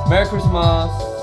메리 크리스마스.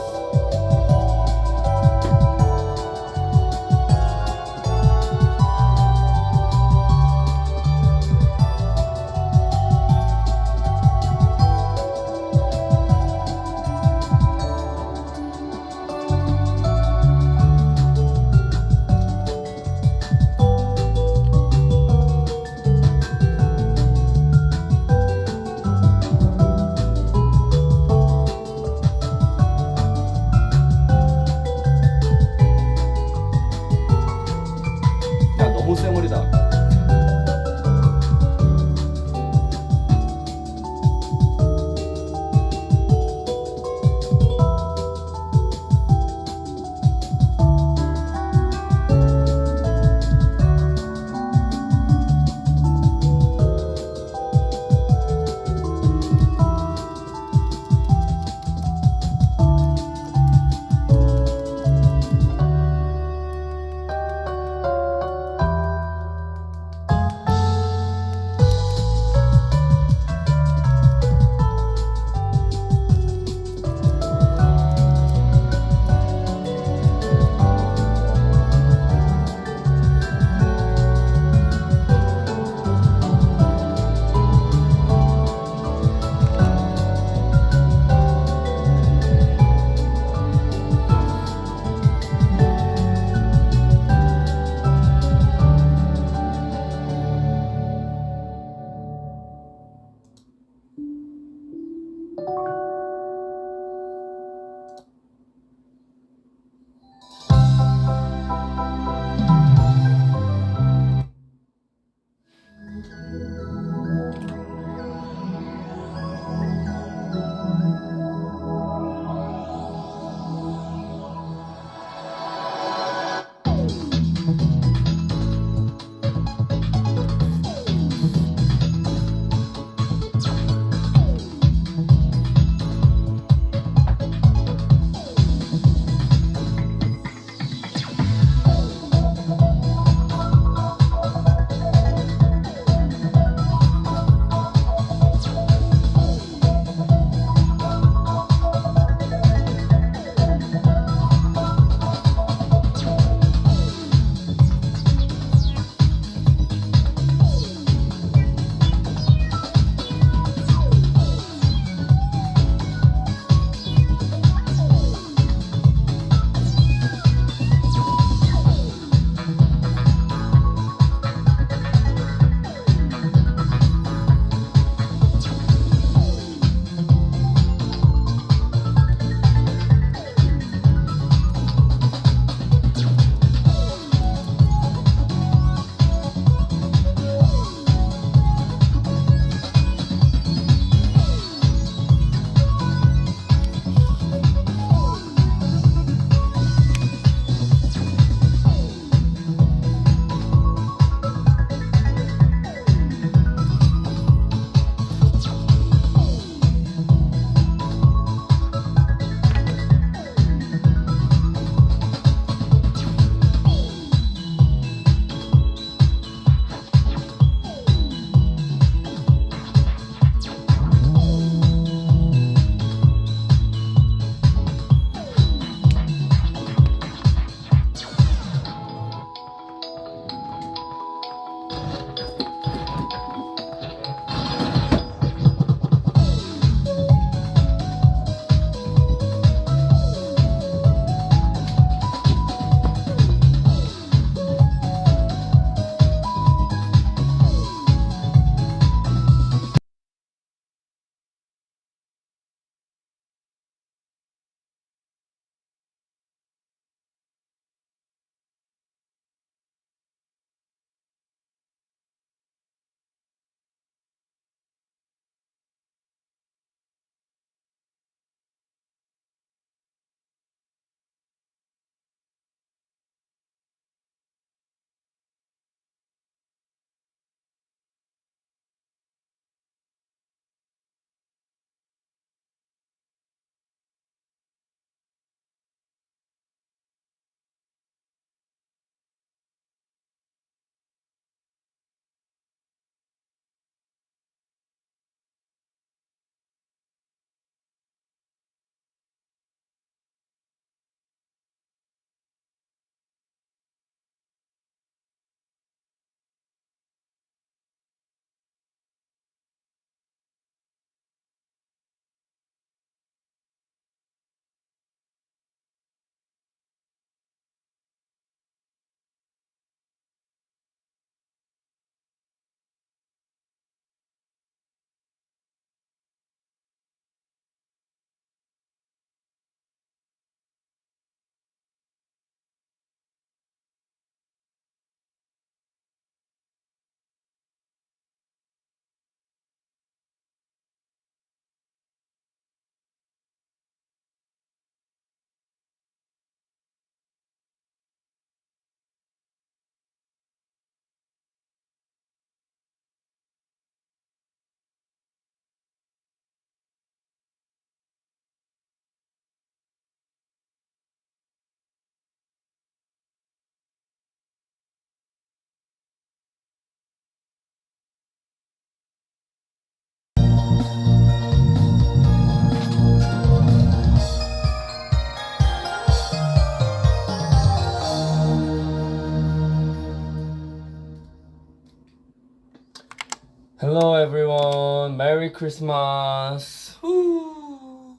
Hello everyone. Merry Christmas. 후.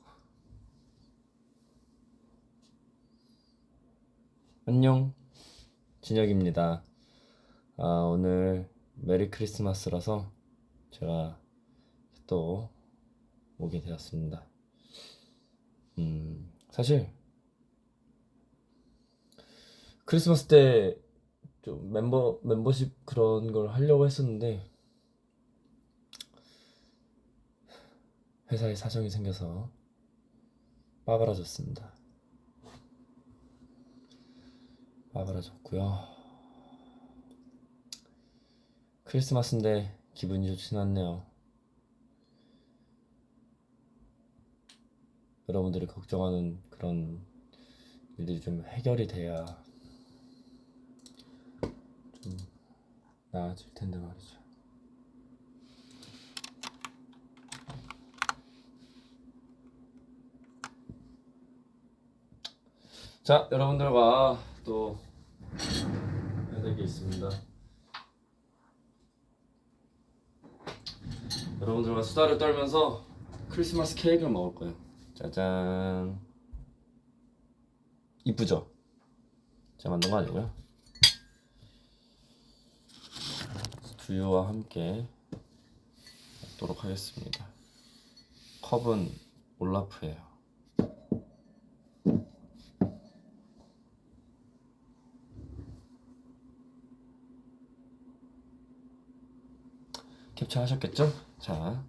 안녕. 진혁입니다. 오늘 메리 크리스마스라서 제가 또 오게 되었습니다. 사실 크리스마스 때 좀 멤버십 그런 걸 하려고 했었는데 회사에 사정이 생겨서 빠그라졌습니다. 빠그라졌고요. 크리스마스인데 기분이 좋진 않네요. 여러분들이 걱정하는 그런 일들이 좀 해결이 돼야 좀 나아질 텐데 말이죠. 자, 여러분들과 또 해야 될 게 있습니다. 여러분들과 수다를 떨면서 크리스마스 케이크를 먹을 거예요. 짜잔. 이쁘죠? 제가 만든 거 아니고요. 두유와 함께 먹도록 하겠습니다. 컵은 올라프예요. 캡처하셨겠죠? 자,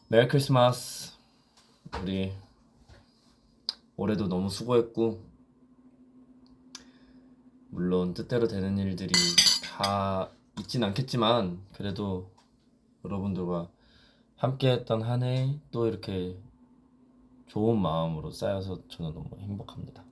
메리 크리스마스. 우리 올해도 너무 수고했고, 물론 뜻대로 되는 일들이 다 있진 않겠지만 그래도 여러분들과 함께했던 한 해 또 이렇게 좋은 마음으로 쌓여서 저는 너무 행복합니다.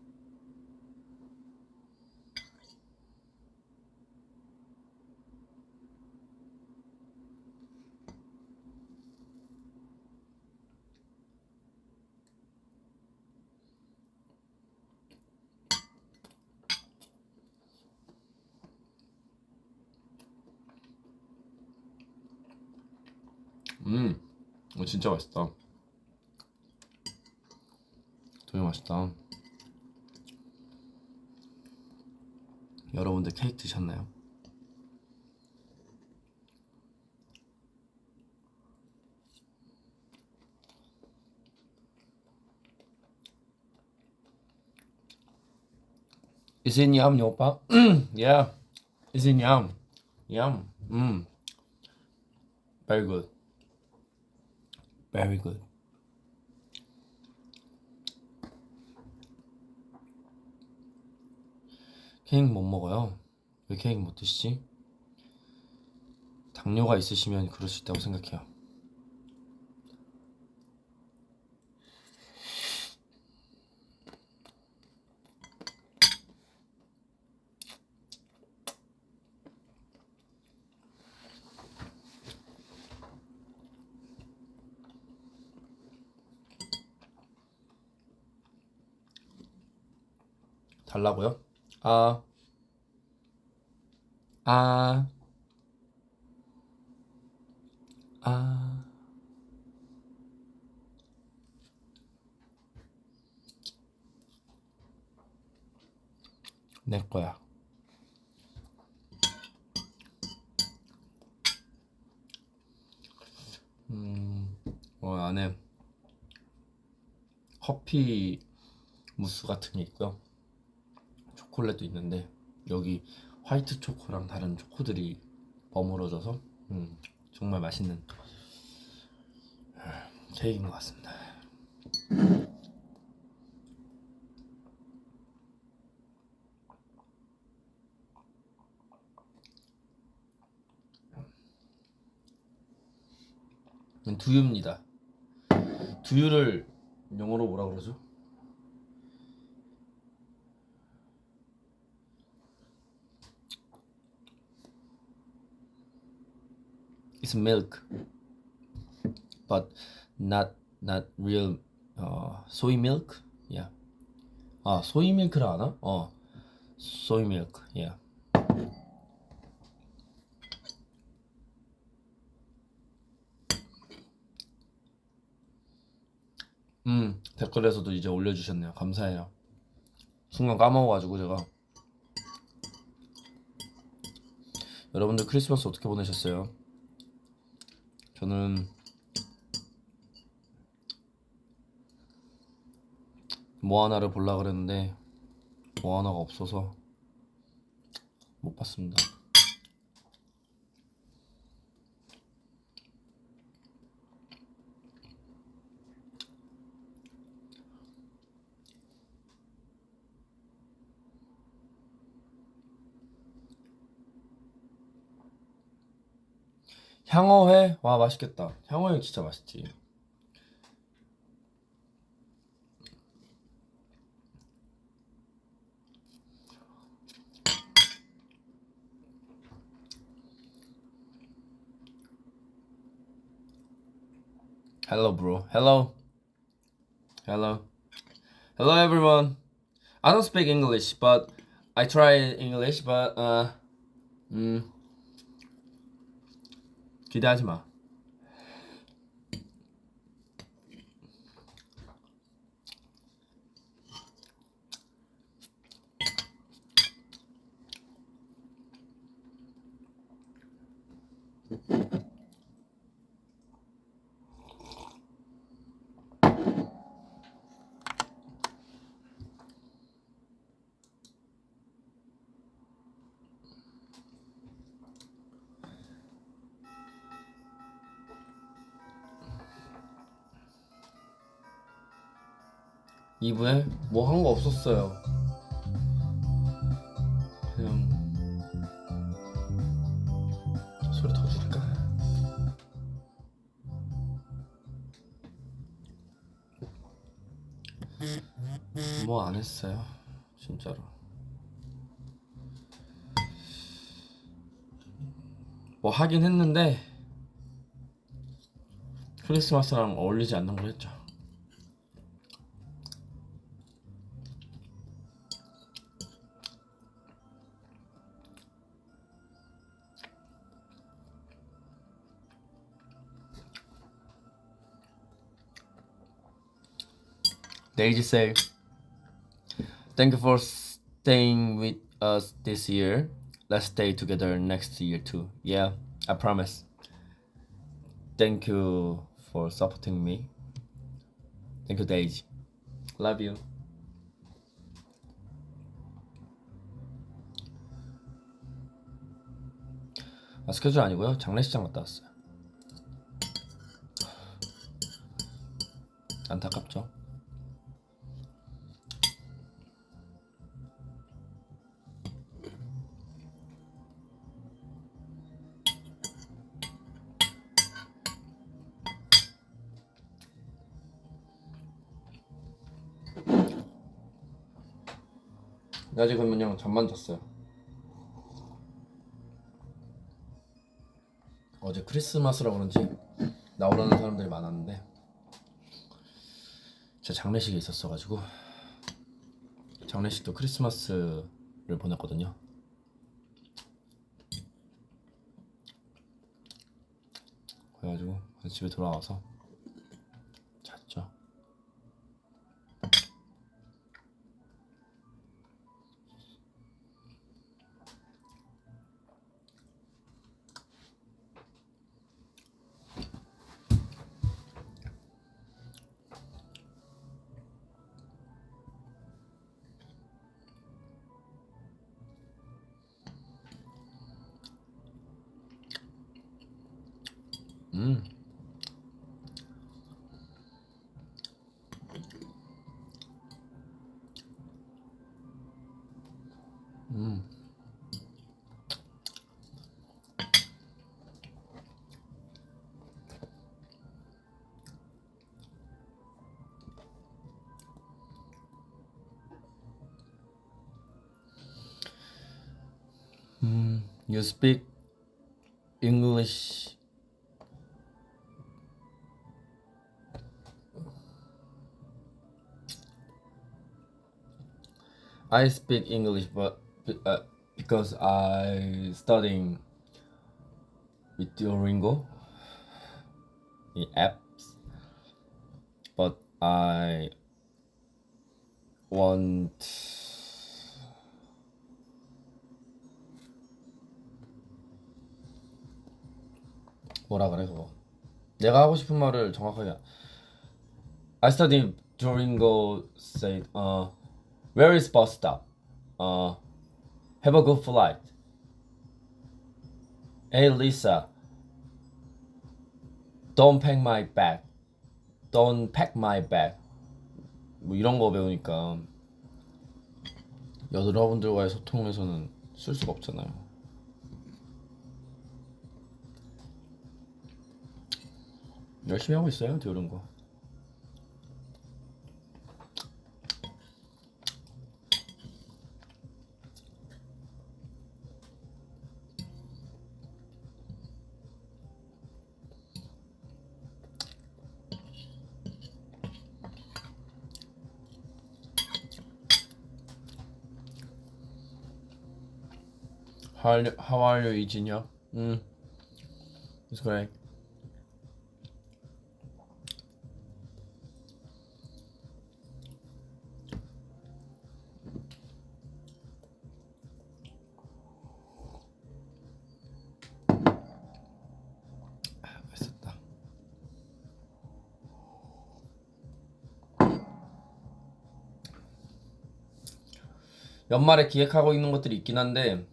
이거 진짜 맛있다. 되게 맛있다. 여러분들 케이크 드셨나요? Is it yum, 오빠? Yeah. Is it yum? Yum. Very good. Very good. 케이크 못 먹어요. 왜 케이크 못 드시지? 당뇨가 있으시면 그럴 수 있다고 생각해요. 달라고요? 아, 아, 아. 내 거야. 안에 커피 무스 같은 게 있고요. 초콜릿도 있는데 여기 화이트 초코랑 다른 초코들이 버무려져서 정말 맛있는 케이크인 것 같습니다. 두유입니다. 두유를 영어로 뭐라 그러죠? It's milk, but not real soy milk. Yeah. 소이 밀크라 하나? soy milk. Yeah. 댓글에서도 이제 올려주셨네요. 감사해요. 순간 까먹어가지고 제가. 여러분들 크리스마스 어떻게 보내셨어요? 저는 모아나를 보려고 그랬는데 모아나가 없어서 못 봤습니다. 향어회? 와 맛있겠다. 향어회 진짜 맛있지. Hello bro. Hello. Hello. Hello everyone. I don't speak English, but I try English, but 기대하지 마. 이브에 뭐 한 거 없었어요. 그냥 소리 더 줄일까? 뭐 안 했어요. 진짜로. 뭐 하긴 했는데 크리스마스랑 어울리지 않는 걸 했죠. Daisy say, "Thank you for staying with us this year. Let's stay together next year too." Yeah, I promise. Thank you for supporting me. Thank you, Daisy. Love you. 아, 스케줄 아니고요. 장례식장 갔다 왔어요. 안타깝죠? 나 지금 그냥 잠만 잤어요. 어제 크리스마스라 그런지 나오라는 사람들이 많았는데 제가 장례식에 있었어가지고 장례식도 크리스마스를 보냈거든요. 그래가지고 집에 돌아와서 잤죠. 음. 음. You speak English. I speak English, but because I studying with Duolingo in apps, but I want 뭐라 그래 그거. 내가 하고 싶은 말을 정확하게. I studied Duolingo said where is bus stop? Have a good flight. Hey Lisa, don't pack my bag. Don't pack my bag. 뭐 이런 거 배우니까 여러분들과의 소통에서는 쓸 수가 없잖아요. 열심히 하고 있어요, 듀오링고. How are you, 이진혁? It's great. 맛있었다. 연말에 기획하고 있는 것들이 있긴 한데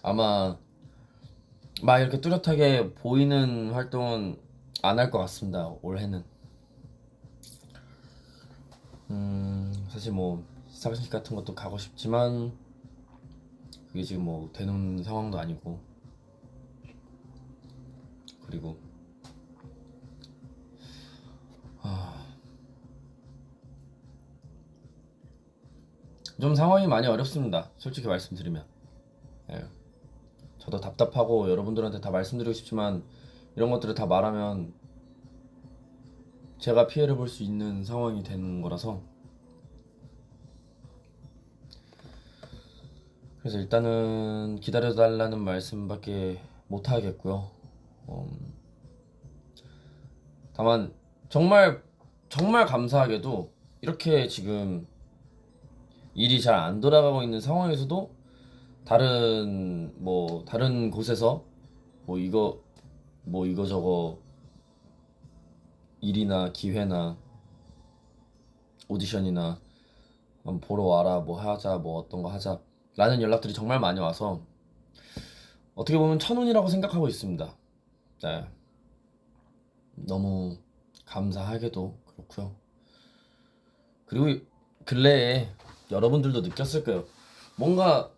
아마 막 이렇게 뚜렷하게 보이는 활동은 안 할 것 같습니다. 올해는. 사실 뭐 시상식 같은 것도 가고 싶지만 그게 지금 뭐 되는 상황도 아니고, 그리고 좀 상황이 많이 어렵습니다. 솔직히 말씀드리면. 예. 저도 답답하고 여러분들한테 다 말씀드리고 싶지만 이런 것들을 다 말하면 제가 피해를 볼 수 있는 상황이 되는 거라서, 그래서 일단은 기다려달라는 말씀밖에 못 하겠고요. 다만 정말 정말 감사하게도 이렇게 지금 일이 잘 안 돌아가고 있는 상황에서도 다른 곳에서 뭐 이거저거 일이나 기회나 오디션이나 보러 와라, 뭐 하자, 뭐 어떤 거 하자 라는 연락들이 정말 많이 와서 어떻게 보면 천운이라고 생각하고 있습니다. 네. 너무 감사하게도 그렇고요. 그리고 근래에 여러분들도 느꼈을 거예요. 뭔가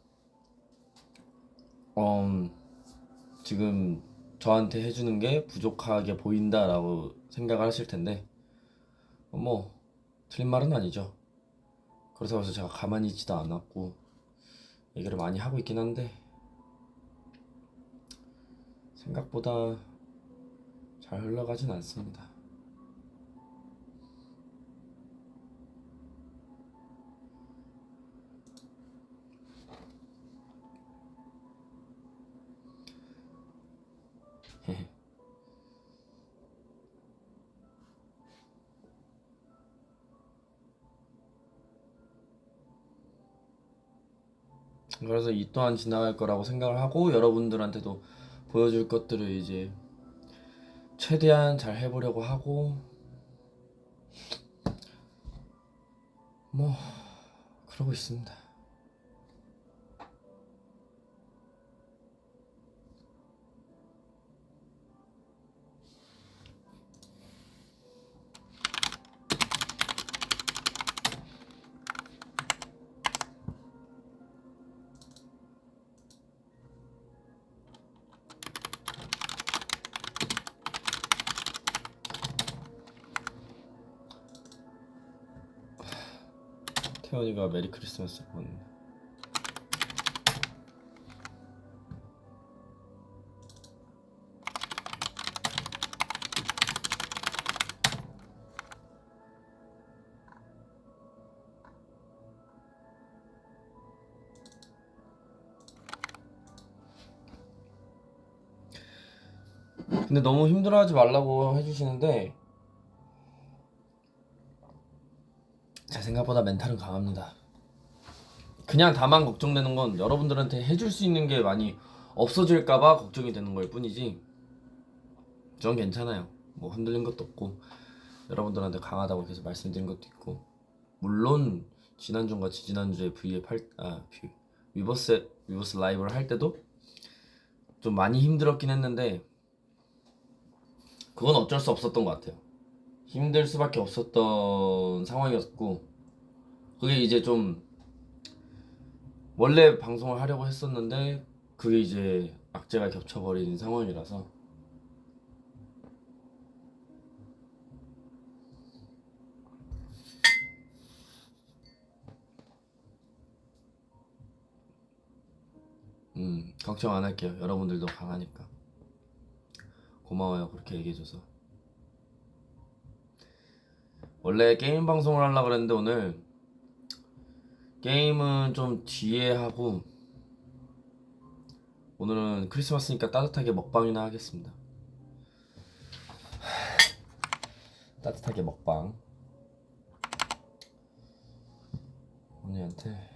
지금 저한테 해주는 게 부족하게 보인다라고 생각을 하실 텐데 뭐 틀린 말은 아니죠. 그래서 제가 가만히 있지도 않았고 얘기를 많이 하고 있긴 한데 생각보다 잘 흘러가진 않습니다. 그래서 이 또한 지나갈 거라고 생각을 하고 여러분들한테도 보여줄 것들을 이제 최대한 잘 해보려고 하고 뭐 그러고 있습니다. 태연이가 메리 크리스마스 보냈네. 근데 너무 힘들어하지 말라고 해주시는데 생각보다 멘탈은 강합니다. 그냥 다만 걱정되는 건 여러분들한테 해줄 수 있는 게 많이 없어질까봐 걱정이 되는 걸 뿐이지 전 괜찮아요. 뭐 흔들린 것도 없고 여러분들한테 강하다고 계속 말씀드린 것도 있고 물론 지난주과 지지난주에 위버스 라이브를 할 때도 좀 많이 힘들었긴 했는데 그건 어쩔 수 없었던 것 같아요. 힘들 수밖에 없었던 상황이었고 그게 이제 좀 원래 방송을 하려고 했었는데 그게 이제 악재가 겹쳐버린 상황이라서 걱정 안 할게요. 여러분들도 강하니까 고마워요. 그렇게 얘기해줘서. 원래 게임 방송을 하려고 그랬는데 오늘 게임은 좀 뒤에 하고 오늘은 크리스마스니까 따뜻하게 먹방이나 하겠습니다. 따뜻하게 먹방 언니한테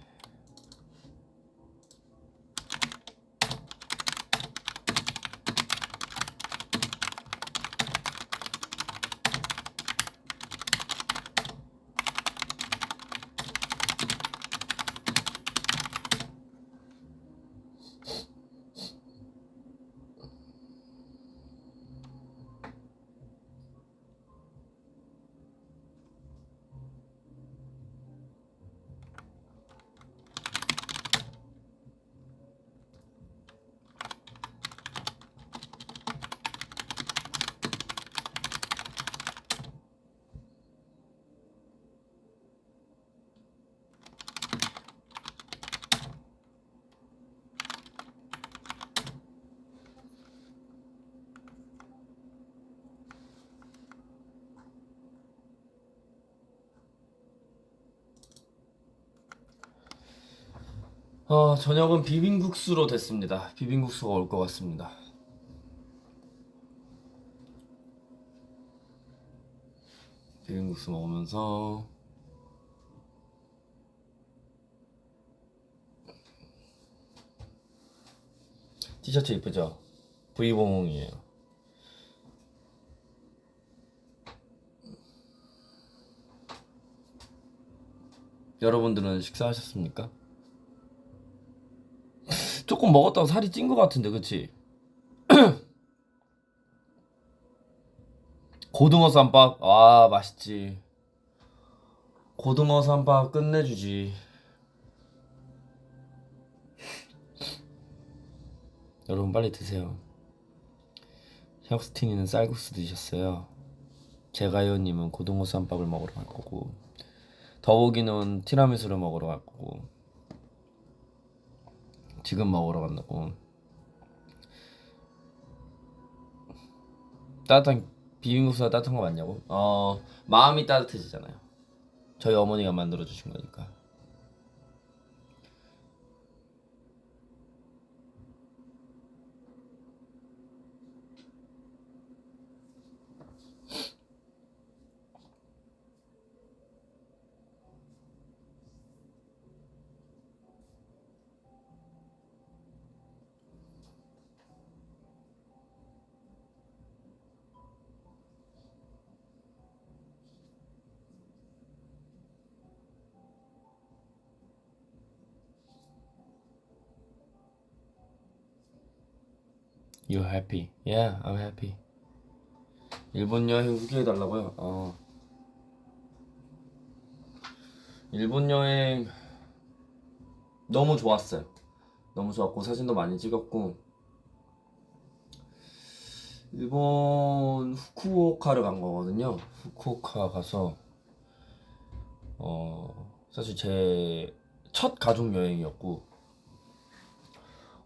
저녁은 비빔국수로 됐습니다. 비빔국수가 올 것 같습니다. 비빔국수 먹으면서 티셔츠 이쁘죠? V봉이에요. 여러분들은 식사하셨습니까? 조금 먹었다고 살이 찐 것 같은데 그치? 고등어 쌈밥 아 맛있지. 고등어 쌈밥 끝내주지. 여러분 빨리 드세요. 혁스틴이는 쌀국수 드셨어요. 제가요님은 고등어 쌈밥을 먹으러 갈 거고 더보기는 티라미수를 먹으러 갈 거고 지금 먹으러 간다고. 따뜻한 비빔국수가 따뜻한 거 맞냐고? 마음이 따뜻해지잖아요. 저희 어머니가 만들어 주신 거니까. You're happy? Yeah, I'm happy. 일본 여행 후기해 달라고요? 일본 여행 너무 좋았어요. 너무 좋았고 사진도 많이 찍었고 일본 후쿠오카를 간 거거든요. 후쿠오카 가서 사실 제 첫 가족 여행이었고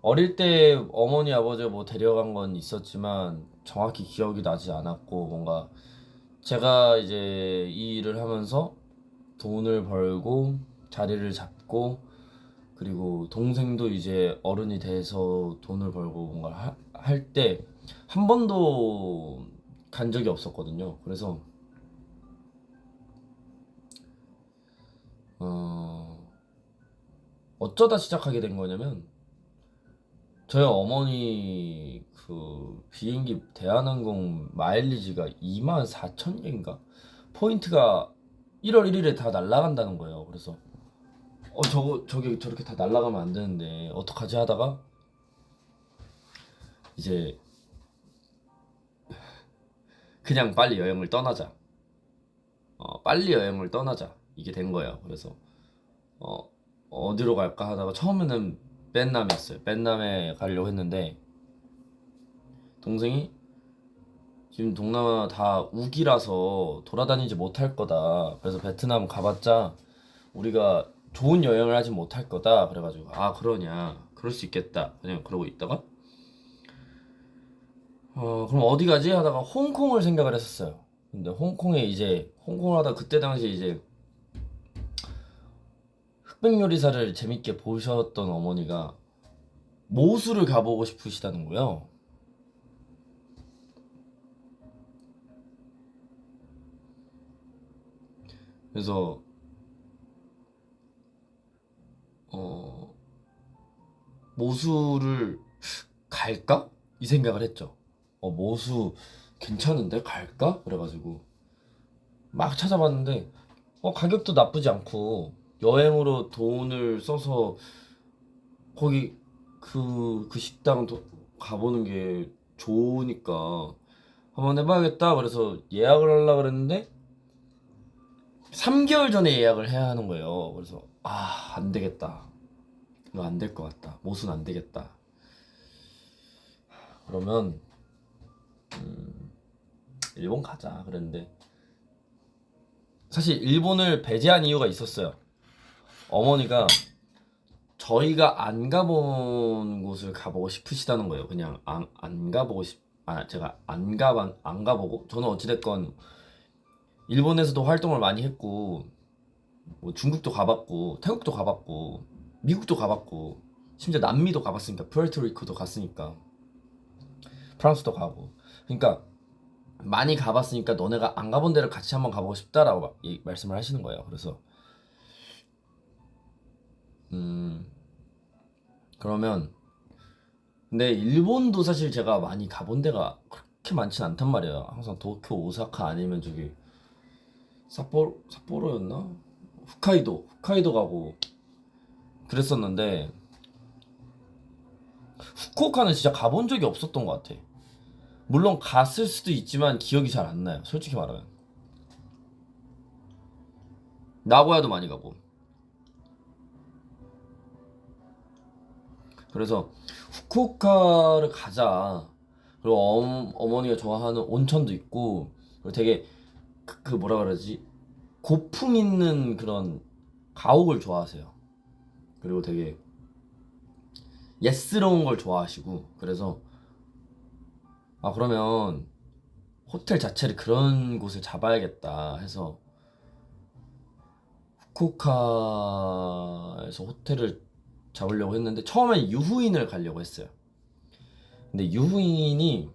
어릴 때 어머니 아버지가 뭐 데려간 건 있었지만 정확히 기억이 나지 않았고 뭔가 제가 이제 이 일을 하면서 돈을 벌고 자리를 잡고 그리고 동생도 이제 어른이 돼서 돈을 벌고 뭔가 할 때 한 번도 간 적이 없었거든요. 그래서 어, 어쩌다 시작하게 된 거냐면 저희 어머니 그 비행기 대한항공 마일리지가 24,000개인가 포인트가 1월 1일에 다 날라간다는 거예요. 그래서 저게 저렇게 다 날라가면 안 되는데 어떡하지 하다가 이제 그냥 빨리 여행을 떠나자. 빨리 여행을 떠나자. 이게 된 거예요. 그래서 어, 어디로 갈까 하다가 처음에는 베트남이었어요. 베트남에 가려고 했는데 동생이 지금 동남아 다 우기라서 돌아다니지 못할 거다. 그래서 베트남 가봤자 우리가 좋은 여행을 하지 못할 거다. 그래가지고 아 그러냐. 그럴 수 있겠다. 그냥 그러고 있다가 그럼 어디 가지 하다가 홍콩을 생각을 했었어요. 근데 홍콩을 하다 그때 당시 이제 흑백 요리사를 재밌게 보셨던 어머니가 모수를 가보고 싶으시다는 거예요. 그래서 어 모수를 갈까? 이 생각을 했죠. 모수 괜찮은데 갈까? 그래가지고 막 찾아봤는데 가격도 나쁘지 않고 여행으로 돈을 써서 거기 그 식당 가보는 게 좋으니까 한번 해봐야겠다. 그래서 예약을 하려고 그랬는데 3개월 전에 예약을 해야 하는 거예요. 그래서 안 되겠다. 이거 안 될 것 같다. 모순 안 되겠다. 그러면 일본 가자 그랬는데 사실 일본을 배제한 이유가 있었어요. 어머니가 저희가 안 가본 곳을 가보고 싶으시다는 거예요. 그냥 안 가보고 제가 안 가보고 저는 어찌됐건 일본에서도 활동을 많이 했고 뭐 중국도 가봤고 태국도 가봤고 미국도 가봤고 심지어 남미도 가봤으니까 푸에르토리코도 갔으니까 프랑스도 가고 그러니까 많이 가봤으니까 너네가 안 가본 데를 같이 한번 가보고 싶다라고 말씀을 하시는 거예요. 그래서 그러면 근데 일본도 사실 제가 많이 가본 데가 그렇게 많진 않단 말이에요. 항상 도쿄, 오사카 아니면 저기 삿포로였나? 홋카이도 가고 그랬었는데 후쿠오카는 진짜 가본 적이 없었던 것 같아. 물론 갔을 수도 있지만 기억이 잘 안 나요. 솔직히 말하면. 나고야도 많이 가고. 그래서 후쿠오카를 가자. 그리고 어머니가 좋아하는 온천도 있고 그리고 되게 그 뭐라 그러지? 고풍 있는 그런 가옥을 좋아하세요. 그리고 되게 예스러운 걸 좋아하시고 그래서 그러면 호텔 자체를 그런 곳을 잡아야겠다 해서 후쿠오카에서 호텔을 잡으려고 했는데 처음엔 유후인을 가려고 했어요. 근데 유후인이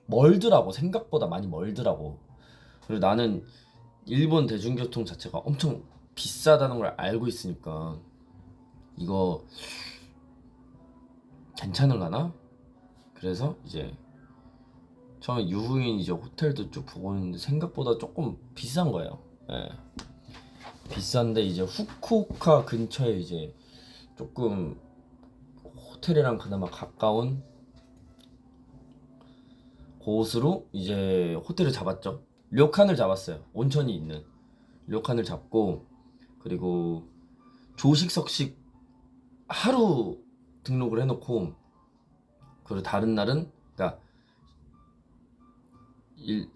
멀더라고. 생각보다 많이 멀더라고. 그리고 나는 일본 대중교통 자체가 엄청 비싸다는 걸 알고 있으니까 이거 괜찮을라나? 그래서 이제 처음에 유후인 이제 호텔도 쭉 보고 있는데 생각보다 조금 비싼 거예요. 예. 비싼데 이제 후쿠오카 근처에 이제 조금 호텔이랑 그나마 가까운 곳으로 이제 호텔을 잡았죠. 료칸을 잡았어요. 온천이 있는 료칸을 잡고 그리고 조식 석식 하루 등록을 해놓고 그리고 다른 날은 그러니까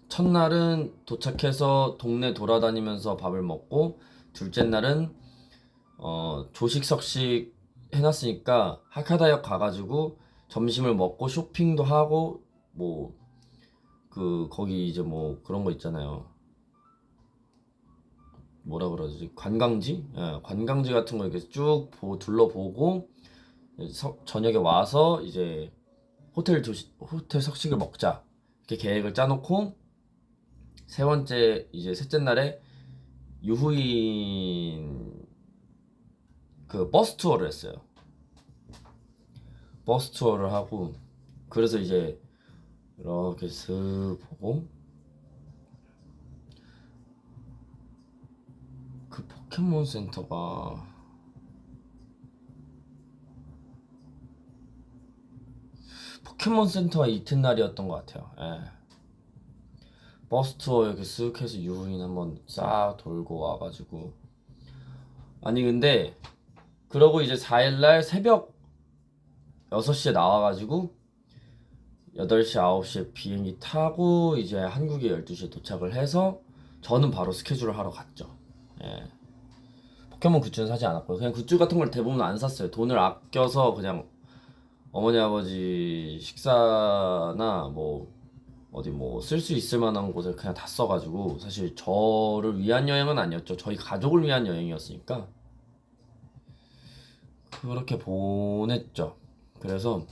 첫날은 도착해서 동네 돌아다니면서 밥을 먹고 둘째 날은 조식 석식 해놨으니까 하카다역 가가지고 점심을 먹고 쇼핑도 하고 뭐 거기 이제 뭐 그런 거 있잖아요. 뭐라 그러지? 관광지? 예, 관광지 같은 거 이렇게 쭉 둘러보고 저녁에 와서 이제 호텔 석식을 먹자. 이렇게 계획을 짜놓고 셋째 날에 유후인 그 버스 투어를 했어요. 버스 투어를 하고 그래서 이제 이렇게 슥 보고 그 포켓몬 센터가 포켓몬 센터가 이튿날이었던 것 같아요. 예. 버스 투어 이렇게 쓱 해서 유후인 한번 싹 돌고 와가지고 아니 근데 그러고 이제 4일날 새벽 6시에 나와가지고 8시 9시에 비행기 타고 이제 한국에 12시에 도착을 해서 저는 바로 스케줄을 하러 갔죠. 예. 포켓몬 굿즈는 사지 않았고요. 그냥 굿즈 같은 걸 대부분 안 샀어요. 돈을 아껴서 그냥 어머니 아버지 식사나 뭐 어디 뭐 쓸 수 있을 만한 곳을 그냥 다 써가지고 사실 저를 위한 여행은 아니었죠. 저희 가족을 위한 여행이었으니까 그렇게 보냈죠. 그래서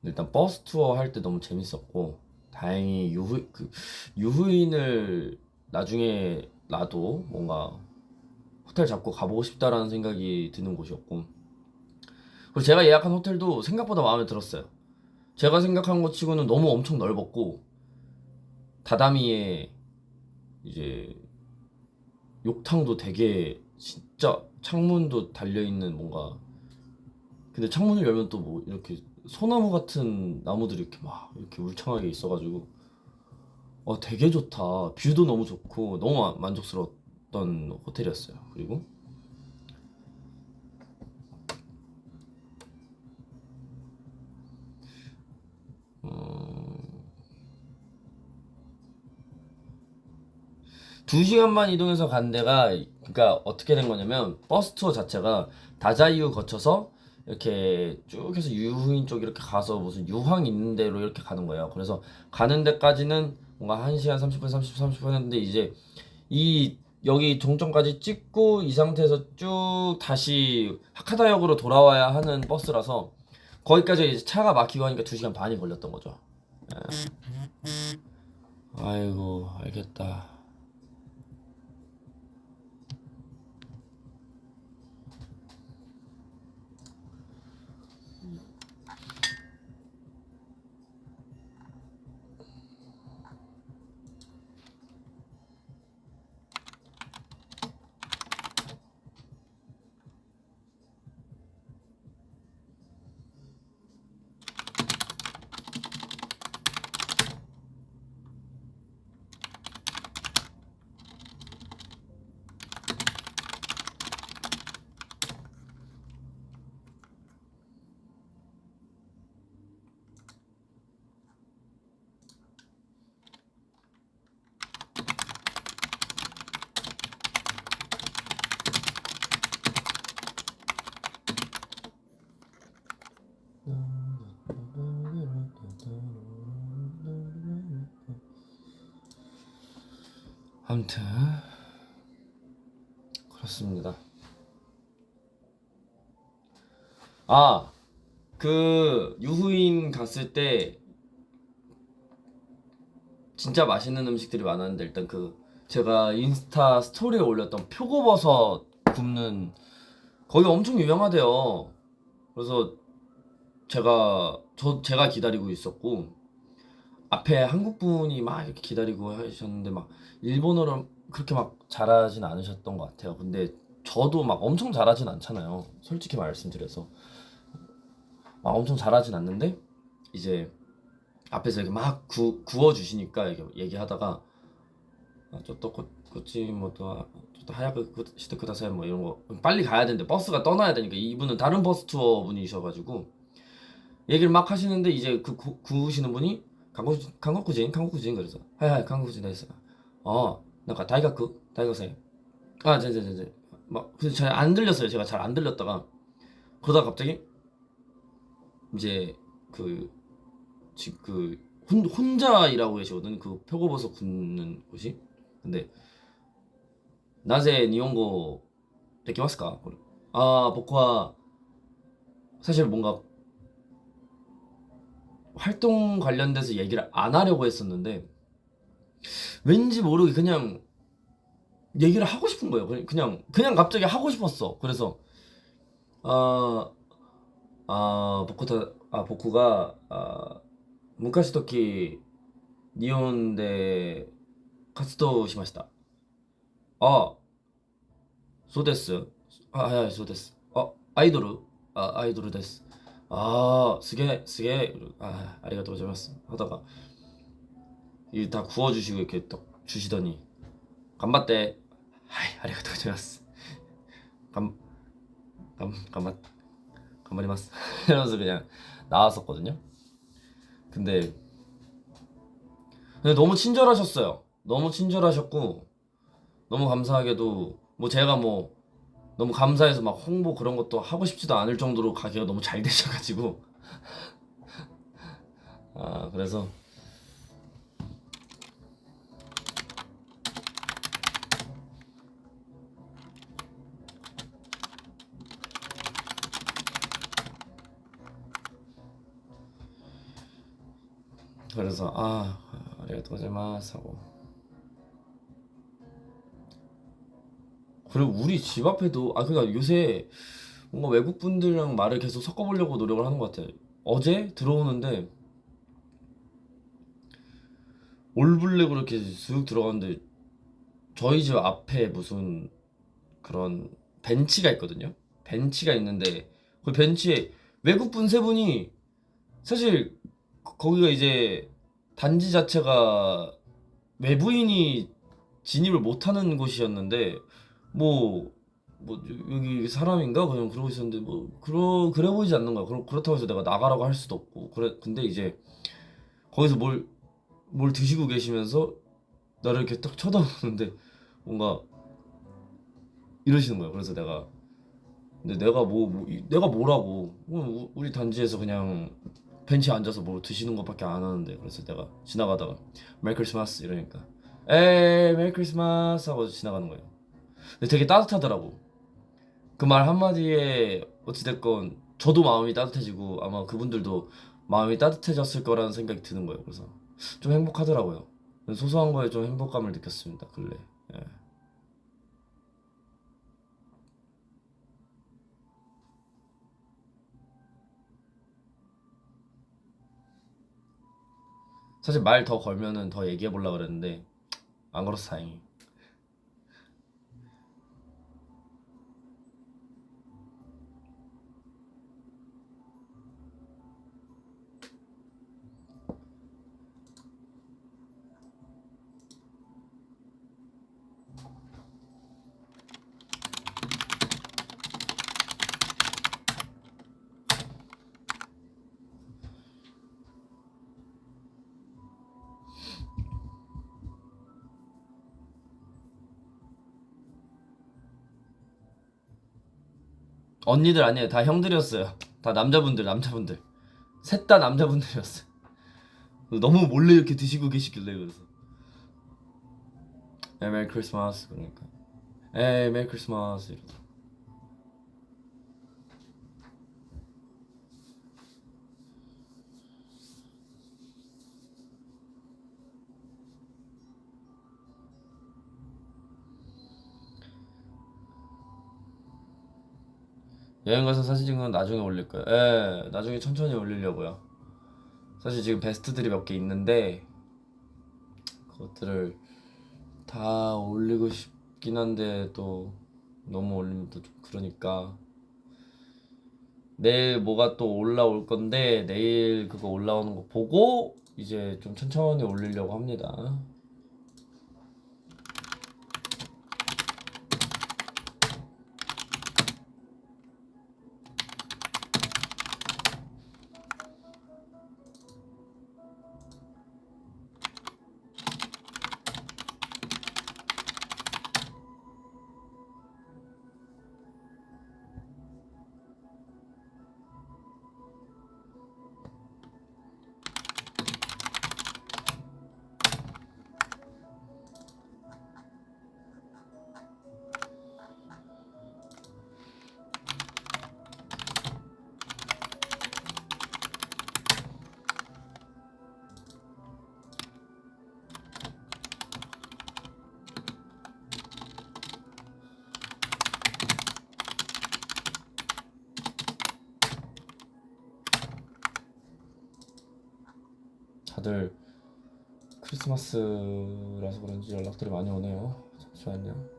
일단 버스 투어 할 때 너무 재밌었고 다행히 유후인을 나중에 나도 뭔가 호텔 잡고 가보고 싶다라는 생각이 드는 곳이었고 그리고 제가 예약한 호텔도 생각보다 마음에 들었어요. 제가 생각한 것 치고는 너무 엄청 넓었고 다다미에 이제 욕탕도 되게 진짜 창문도 달려있는 뭔가 근데 창문을 열면 또 뭐 이렇게 소나무 같은 나무들이 이렇게 막 이렇게 울창하게 있어가지고 되게 좋다. 뷰도 너무 좋고 너무 만족스러웠던 호텔이었어요. 그리고 어... 2시간만 이동해서 간 데가 그러니까 어떻게 된 거냐면 버스 투어 자체가 다자이유 거쳐서 이렇게 쭉 해서 유후인 쪽 이렇게 가서 무슨 유황 있는 데로 이렇게 가는 거예요. 그래서 가는 데까지는 뭔가 1시간 30분 30분 했는데 이제 이 여기 종점까지 찍고 이 상태에서 쭉 다시 하카다역으로 돌아와야 하는 버스라서 거기까지 이제 차가 막히고 하니까 2시간 반이 걸렸던 거죠. 아이고 알겠다. 아무튼 그렇습니다. 그 유후인 갔을 때 진짜 맛있는 음식들이 많았는데 일단 그 제가 인스타 스토리에 올렸던 표고버섯 굽는 거기 엄청 유명하대요. 그래서 제가 기다리고 있었고 앞에 한국 분이 막 이렇게 기다리고 하셨는데 막 일본어를 그렇게 막 잘하진 않으셨던 것 같아요. 근데 저도 막 엄청 잘하진 않잖아요. 솔직히 말씀드려서 막 엄청 잘하진 않는데 이제 앞에서 이렇게 막 구워 주시니까 이렇게 얘기하다가 저또 고치 뭐또 하야그 시대 쿠다사이 뭐 이런 거 빨리 가야 되는데 버스가 떠나야 되니까 이분은 다른 버스 투어 분이셔가지고 얘기를 막 하시는데 이제 그 구우시는 분이 한국인 그래서 하이 한국인 됐어. 뭔가 다이가생 제제제제 막 그래서 잘 안 들렸어요. 제가 잘 안 들렸다가 그러다가 갑자기 이제 그 혼자 일하고 계시거든 그 표고버섯 굽는 곳이. 근데 나제 니혼고 되키마스까? 복화 사실 뭔가 활동 관련돼서 얘기를 안 하려고 했었는데 왠지 모르게 그냥 얘기를 하고 싶은 거예요. 그냥 갑자기 하고 싶었어. 그래서 아, 보쿠가昔時日本で活動しました。あ、そうです。はいはい、そうです。アイドルアイドルです。すげえ、すげえ。ありがとうございます。하다가 이다 구워주시고 이렇게 딱 주시더니 간바떼ありがとうございます。간, 간바, 간바리마스. 이러면서 그냥 나왔었거든요. 근데, 근데 너무 친절하셨어요. 너무 친절하셨고, 너무 감사하게도, 뭐 제가 뭐, 너무 감사해서 막 홍보 그런 것도 하고 싶지도 않을 정도로 가게가 너무 잘 되셔가지고, 그래서, 아리가또 고자이마스 하고. 그리고 우리 집 앞에도, 그러니까 요새 뭔가 외국 분들이랑 말을 계속 섞어보려고 노력을 하는 것 같아요. 어제 들어오는데, 올블랙으로 이렇게 쑥 들어갔는데, 저희 집 앞에 무슨 그런 벤치가 있거든요. 벤치가 있는데 그 벤치에 외국분 세 분이 사실 거기가 이제 단지 자체가 외부인이 진입을 못하는 곳이었는데 뭐, 여기 사람인가 그냥 그러고 있었는데 그래 보이지 않는 거야. 그렇다고 해서 내가 나가라고 할 수도 없고 그래. 근데 이제 거기서 뭘 드시고 계시면서 나를 이렇게 딱 쳐다보는데 뭔가 이러시는 거예요. 그래서 근데 내가 뭐라고 우리 단지에서 그냥 벤치에 앉아서 뭐 드시는 것밖에 안 하는데. 그래서 내가 지나가다가 메리 크리스마스 이러니까 에이 메리 크리스마스 하고 지나가는 거예요. 근데 되게 따뜻하더라고. 그 말 한마디에 어찌됐건 저도 마음이 따뜻해지고 아마 그분들도 마음이 따뜻해졌을 거라는 생각이 드는 거예요. 그래서 좀 행복하더라고요. 소소한 거에 좀 행복감을 느꼈습니다 근래. 예. 사실 말 더 걸면은 더 얘기해 보려고 그랬는데 안 걸어서 다행히. 언니들 아니에요. 다 형들이었어요. 다 남자분들. 셋 다 남자분들이었어요. 너무 몰래 이렇게 드시고 계시길래. 그래서 메리 크리스마스 그러니까 메리 크리스마스 이러고. 여행 가서 사진 찍은 건 나중에 올릴 거예요. 나중에 천천히 올리려고요. 사실 지금 베스트들이 몇 개 있는데 그것들을 다 올리고 싶긴 한데 또 너무 올리면 또 좀 그러니까 내일 뭐가 또 올라올 건데 내일 그거 올라오는 거 보고 이제 좀 천천히 올리려고 합니다. 다들 크리스마스라서 그런지 연락들이 많이 오네요. 잠시만요.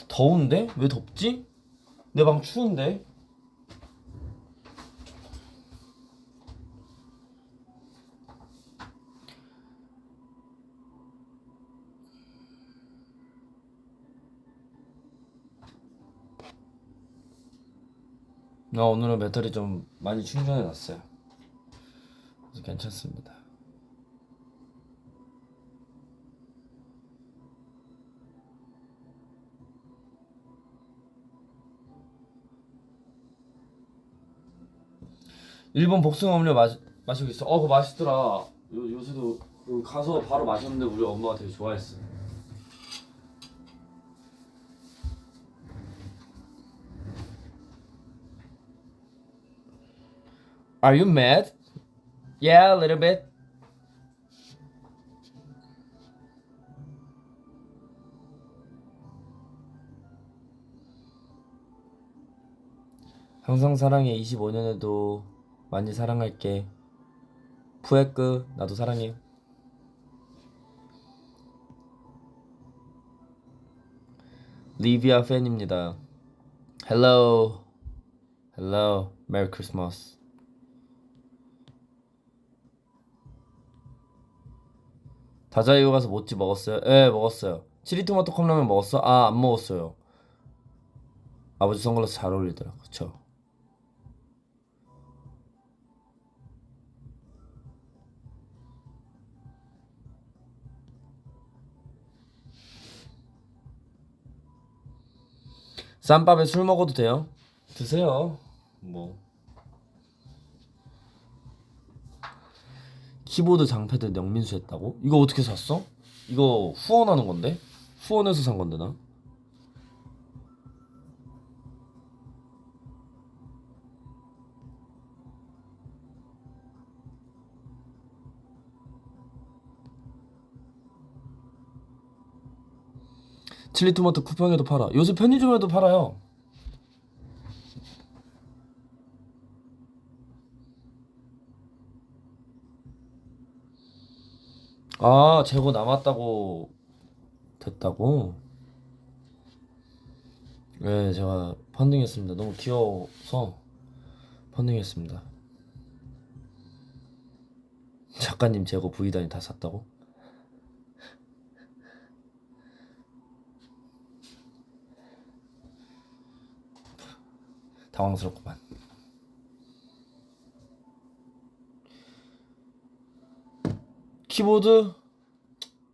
더운데? 왜 덥지? 내 방 추운데? 오늘은 배터리 좀 많이 충전해 놨어요. 그래서 괜찮습니다. 일본 복숭아 음료 마시고 있어. 그거 맛있더라. 요새도 가서 바로 마셨는데 우리 엄마가 되게 좋아했어. Are you mad? Yeah, a little bit. 항상 사랑해. 25년에도 많이 사랑할게. 푸에크 나도 사랑해. 리비아 팬입니다. Hello. Hello. Merry Christmas. 다자이유 가서 모찌 먹었어요? 예, 먹었어요. 치리토마토 컵라면 먹었어? 안 먹었어요. 아버지 선글라스 잘 어울리더라. 그쵸? 쌈밥에 술 먹어도 돼요? 드세요. 뭐 키보드 장패드 영민수 했다고? 이거 어떻게 샀어? 이거 후원하는 건데? 후원해서 산 건데 나? 칠리토마토 쿠팡에도 팔아. 요새 편의점에도 팔아요. 재고 남았다고 됐다고? 네, 제가 펀딩했습니다. 너무 귀여워서 펀딩했습니다. 작가님 재고 V단위 다 샀다고? 당황스럽구만. 키보드?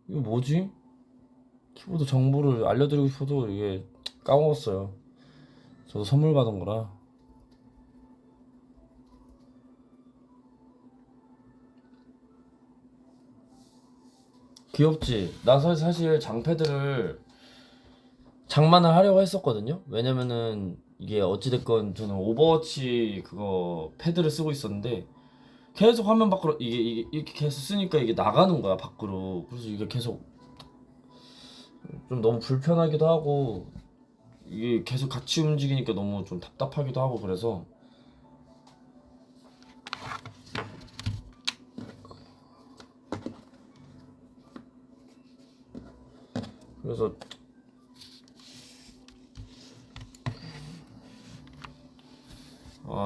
이거 뭐지? 키보드 정보를 알려드리고 싶어도 이게 까먹었어요. 저도 선물 받은 거라. 귀엽지? 나 사실 장패드를 장만을 하려고 했었거든요. 왜냐면은 이게 어찌됐건 저는 오버워치 그거 패드를 쓰고 있었는데 계속 화면 밖으로 이게 이렇게 계속 쓰니까 이게 나가는 거야 밖으로. 그래서 이게 계속 좀 너무 불편하기도 하고 이게 계속 같이 움직이니까 너무 좀 답답하기도 하고 그래서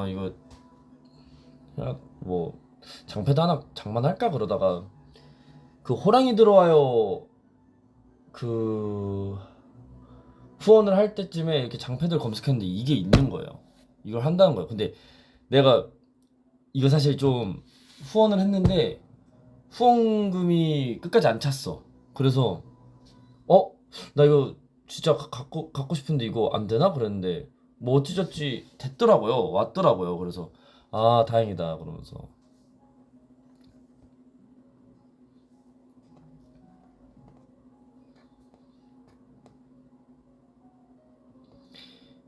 이거 그냥 뭐 장패드 하나 장만할까 그러다가 그 호랑이 들어와요 그 후원을 할 때쯤에 이렇게 장패드를 검색했는데 이게 있는 거예요. 이걸 한다는 거예요. 근데 내가 이거 사실 좀 후원을 했는데 후원금이 끝까지 안 찼어. 그래서 나 이거 진짜 갖고 싶은데 이거 안 되나 그랬는데 뭐 어찌저찌 됐더라고요. 왔더라고요. 그래서 다행이다 그러면서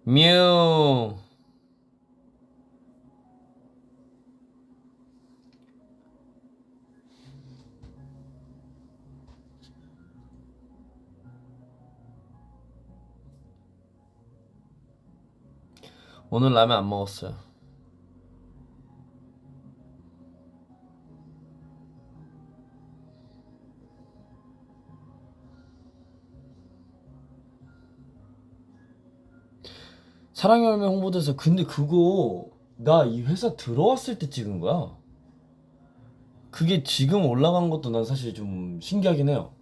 뮤. 오늘 라면 안 먹었어요. 사랑의 열매 홍보대사. 근데 그거 나 이 회사 들어왔을 때 찍은 거야. 그게 지금 올라간 것도 난 사실 좀 신기하긴 해요.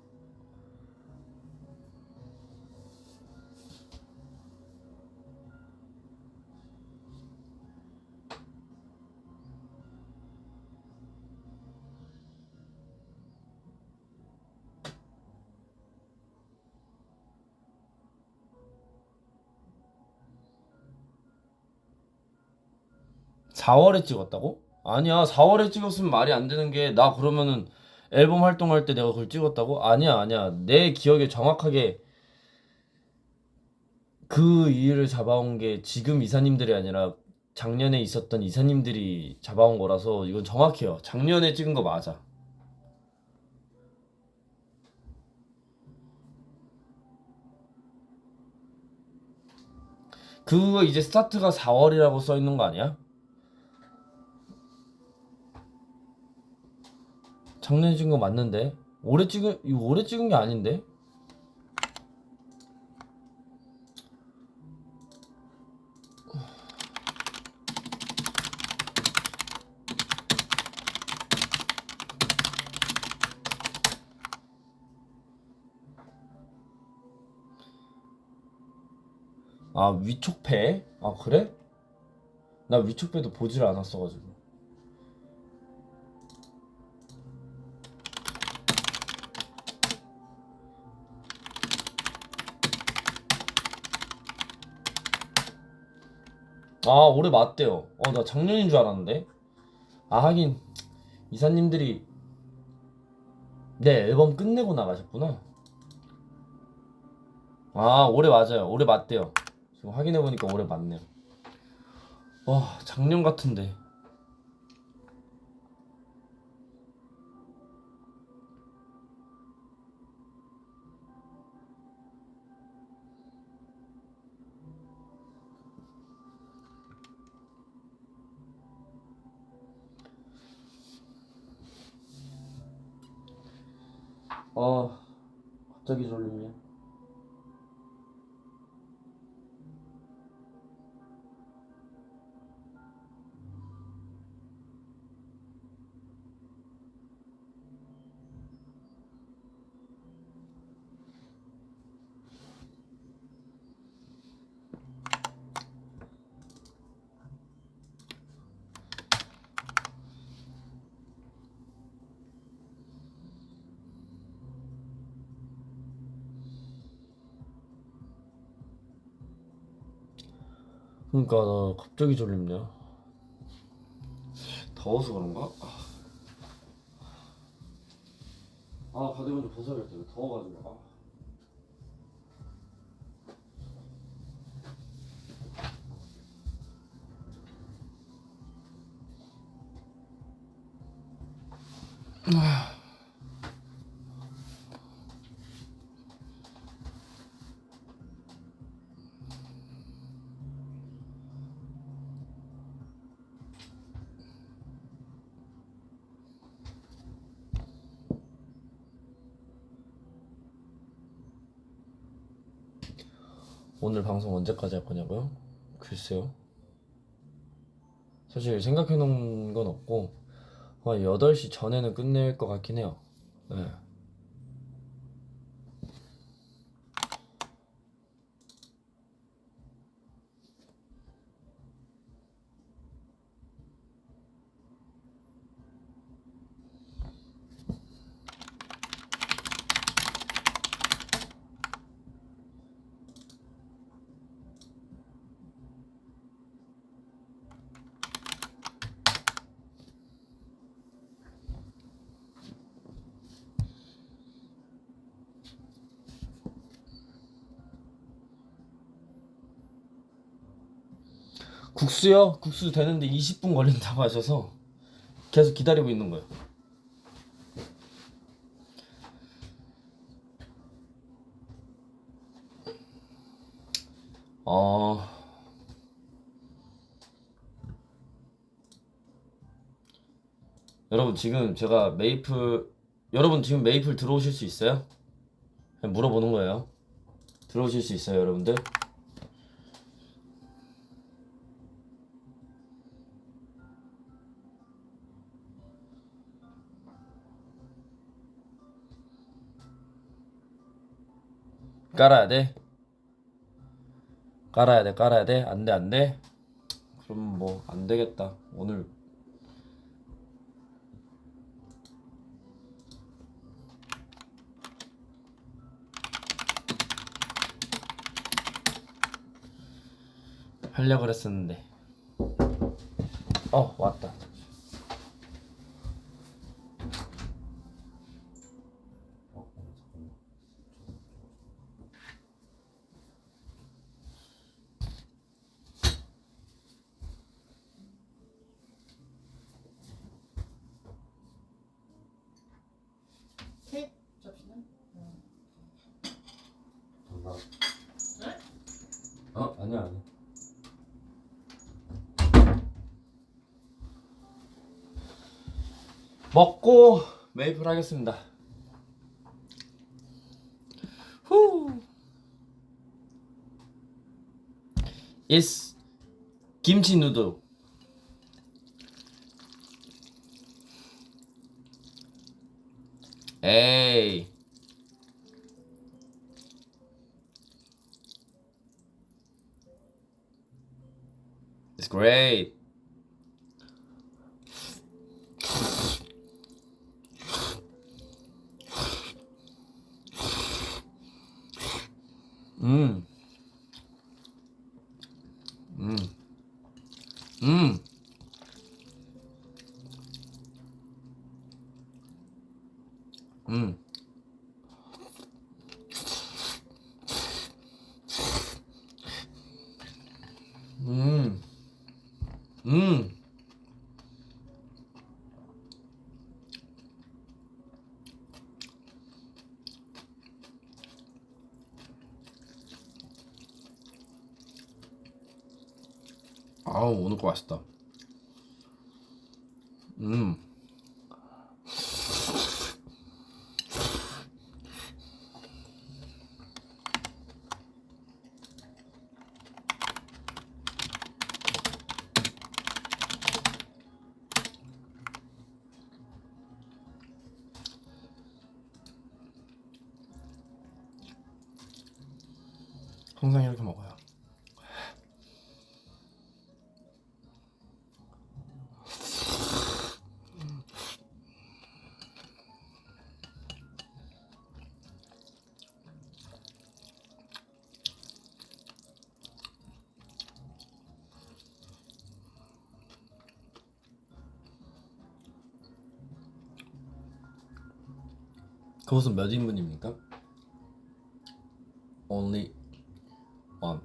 (4월에) 찍었다고? 아니야, 4월에 찍었으면 말이 안 되는 게, 나 그러면은 앨범 활동할 때 내가 그걸 찍었다고? 아니야, 아니야. 내 기억에 정확하게 그 이유를 잡아온 게 지금 이사님들이 아니라 작년에 있었던 이사님들이 잡아온 거라서 이건 정확해요. 작년에 찍은 거 맞아. 그거 이제 스타트가 4월이라고 써 있는 거 아니야? 작년에 찍은 거 맞는데? 이거 올해 찍은 게 아닌데? 아, 위촉패? 아, 그래? 나 위촉패도 보질 않았어가지고. 아, 올해 맞대요. 나 작년인 줄 알았는데. 아, 하긴 이사님들이 내 앨범 끝내고 나가셨구나. 아, 올해 맞아요. 올해 맞대요. 지금 확인해보니까 올해 맞네요. 와, 작년 같은데. 아, 갑자기 졸리네. 그러니까 나 갑자기 졸립네요. 더워서 그런가? 가디건 좀 벗어야겠다. 이거 더워가지고. 오늘 방송 언제까지 할 거냐고요? 글쎄요. 사실 생각해 놓은 건 없고, 8시 전에는 끝낼 것 같긴 해요. 네. 국수요? 국수 되는데 20분 걸린다고 하셔서 계속 기다리고 있는 거예요. 여러분 지금 제가 여러분 지금 메이플 들어오실 수 있어요? 그냥 물어보는 거예요. 들어오실 수 있어요, 여러분들? 깔아야 돼? 깔아야 돼, 깔아야 돼? 안 돼, 안 돼? 그럼 뭐 안 되겠다. 오늘 하려고 그랬었는데. 왔다. 케이크 접시는? 아니야, 아니야. 먹고 메이플 하겠습니다. 후. It's 김치 누들. 에이. It's great. 음. 음. 음. 음. 음. 음. 아우, 오늘 거 맛있다. 음. 항상 이렇게 먹어요. 그것은 몇 인분입니까? Only one.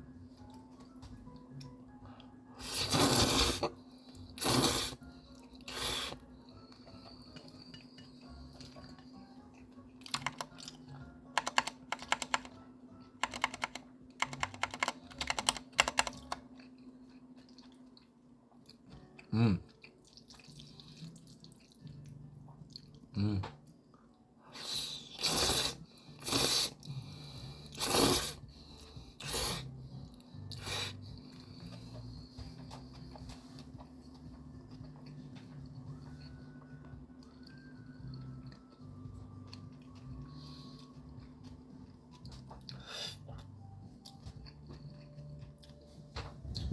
음. 음.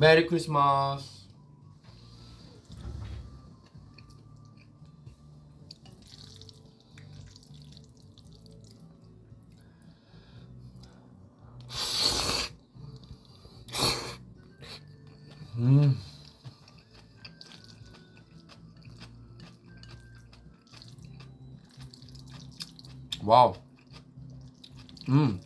메리 크리스마스. 음. 와우. 음.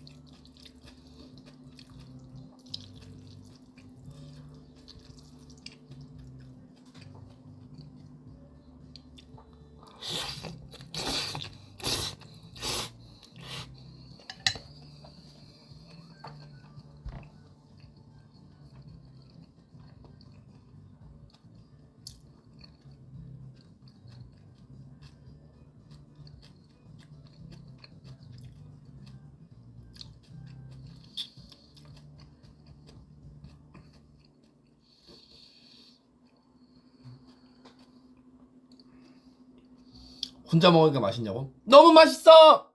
혼자 먹으니까 맛있냐고? 너무 맛있어!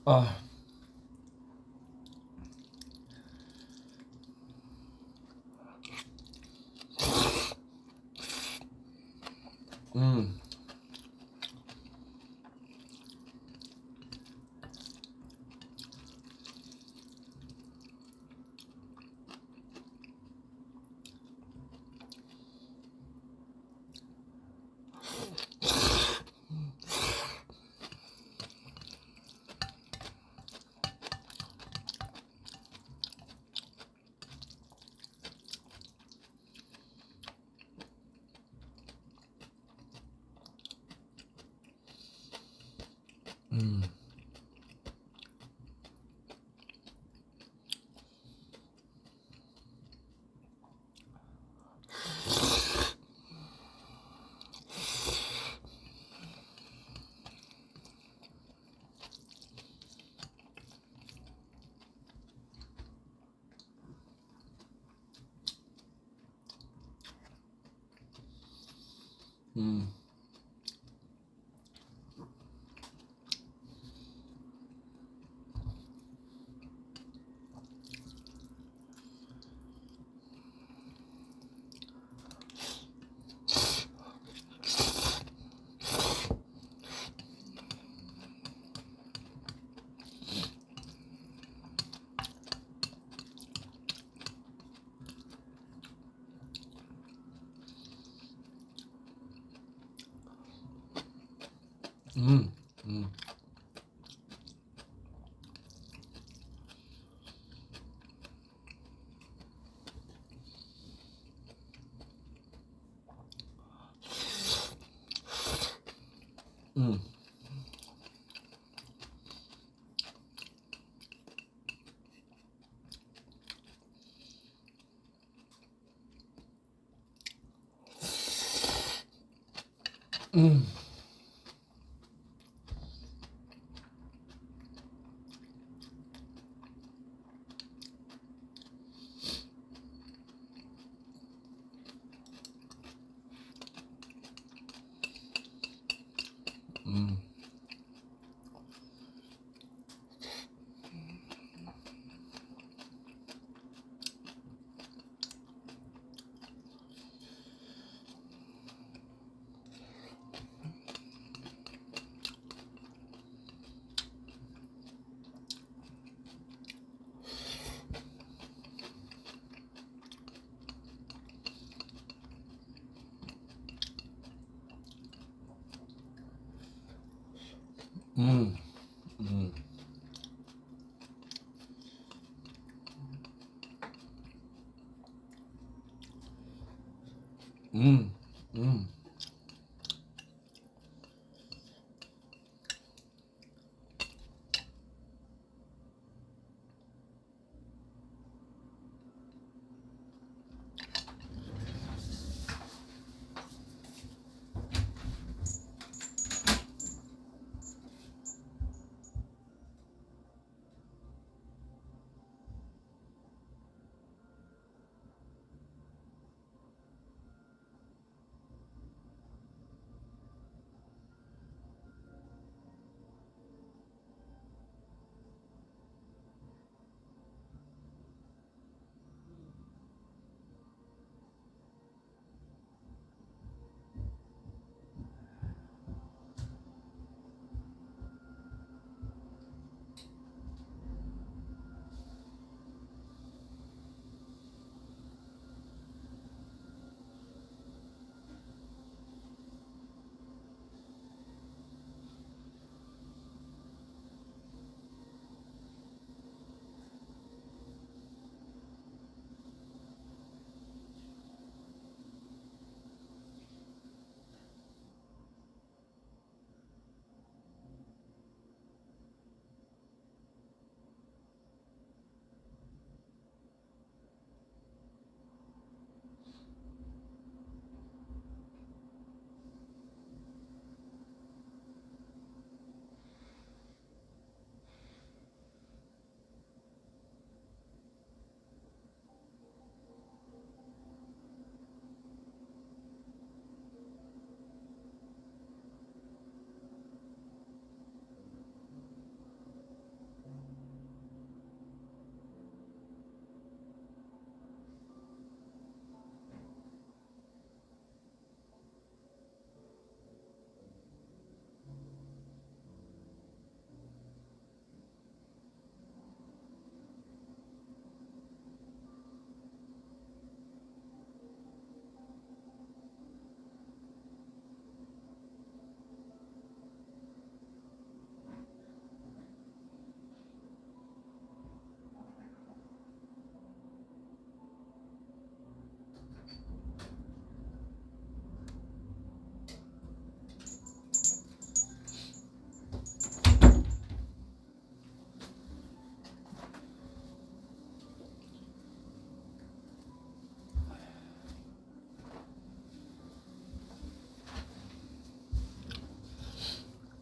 아, 음, 음, 음, 음, 음, 음, 음, 음, 음, 음, 음, 음,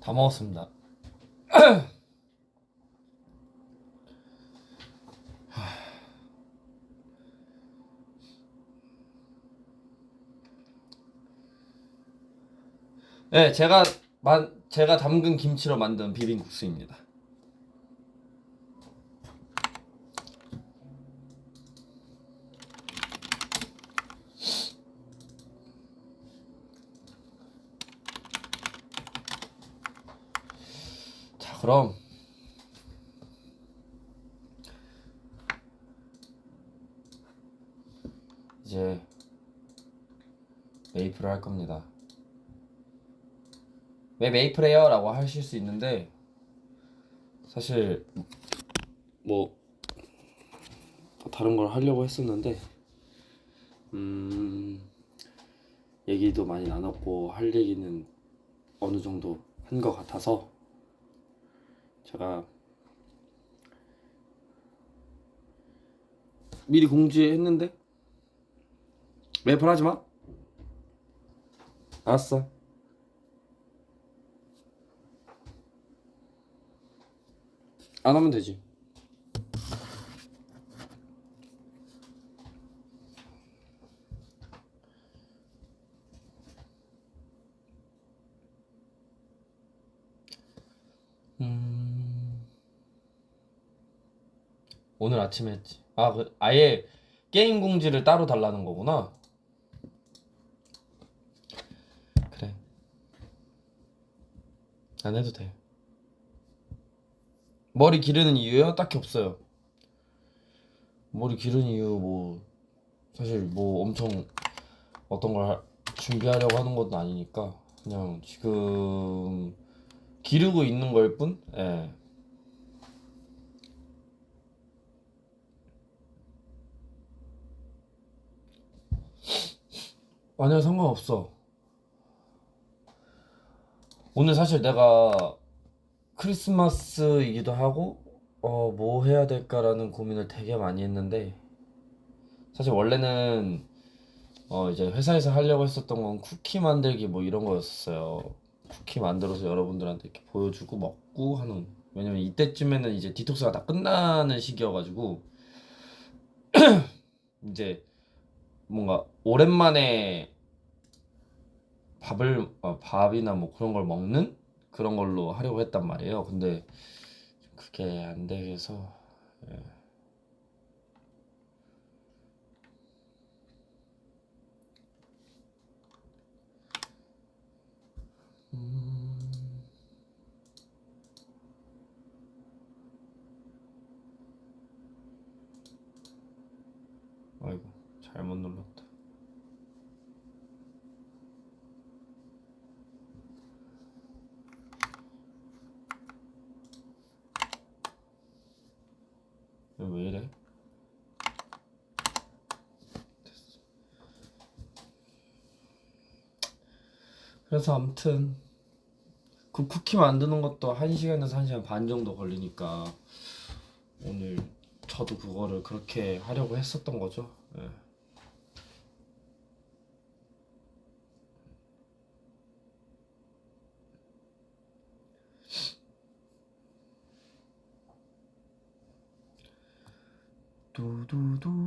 다 먹었습니다. 네, 제가 담근 김치로 만든 비빔국수입니다. 자, 그럼 이제 메이플을 할 겁니다. 왜 메이플해요? 라고 하실 수 있는데 사실 뭐 다른 걸 하려고 했었는데 얘기도 많이 나눴고 할 얘기는 어느 정도 한 것 같아서 제가 미리 공지했는데 메이플 하지 마. 알았어. 안 하면 되지. 오늘 아침에 했지. 아예 게임 공지를 따로 달라는 거구나. 그래. 안 해도 돼. 머리 기르는 이유요? 딱히 없어요. 머리 기르는 이유 뭐 사실 뭐 엄청 어떤 걸 준비하려고 하는 것도 아니니까 그냥 지금 기르고 있는 걸 뿐? 예. 아니야, 상관없어. 오늘 사실 내가 크리스마스이기도 하고 뭐 해야 될까라는 고민을 되게 많이 했는데 사실 원래는 이제 회사에서 하려고 했었던 건 쿠키 만들기 뭐 이런 거였어요. 쿠키 만들어서 여러분들한테 이렇게 보여주고 먹고 하는. 왜냐면 이때쯤에는 이제 디톡스가 다 끝나는 시기여가지고 이제 뭔가 오랜만에 밥이나 뭐 그런 걸 먹는 그런 걸로 하려고 했단 말이에요. 근데 그게 안 돼서 예. 아이고, 잘못 눌렀다. 왜 이래? 됐어. 그래서 아무튼 그 쿠키 만드는 것도 1시간에서 1시간 반 정도 걸리니까 오늘 저도 그거를 그렇게 하려고 했었던 거죠. 예. 두두두두두두두두두.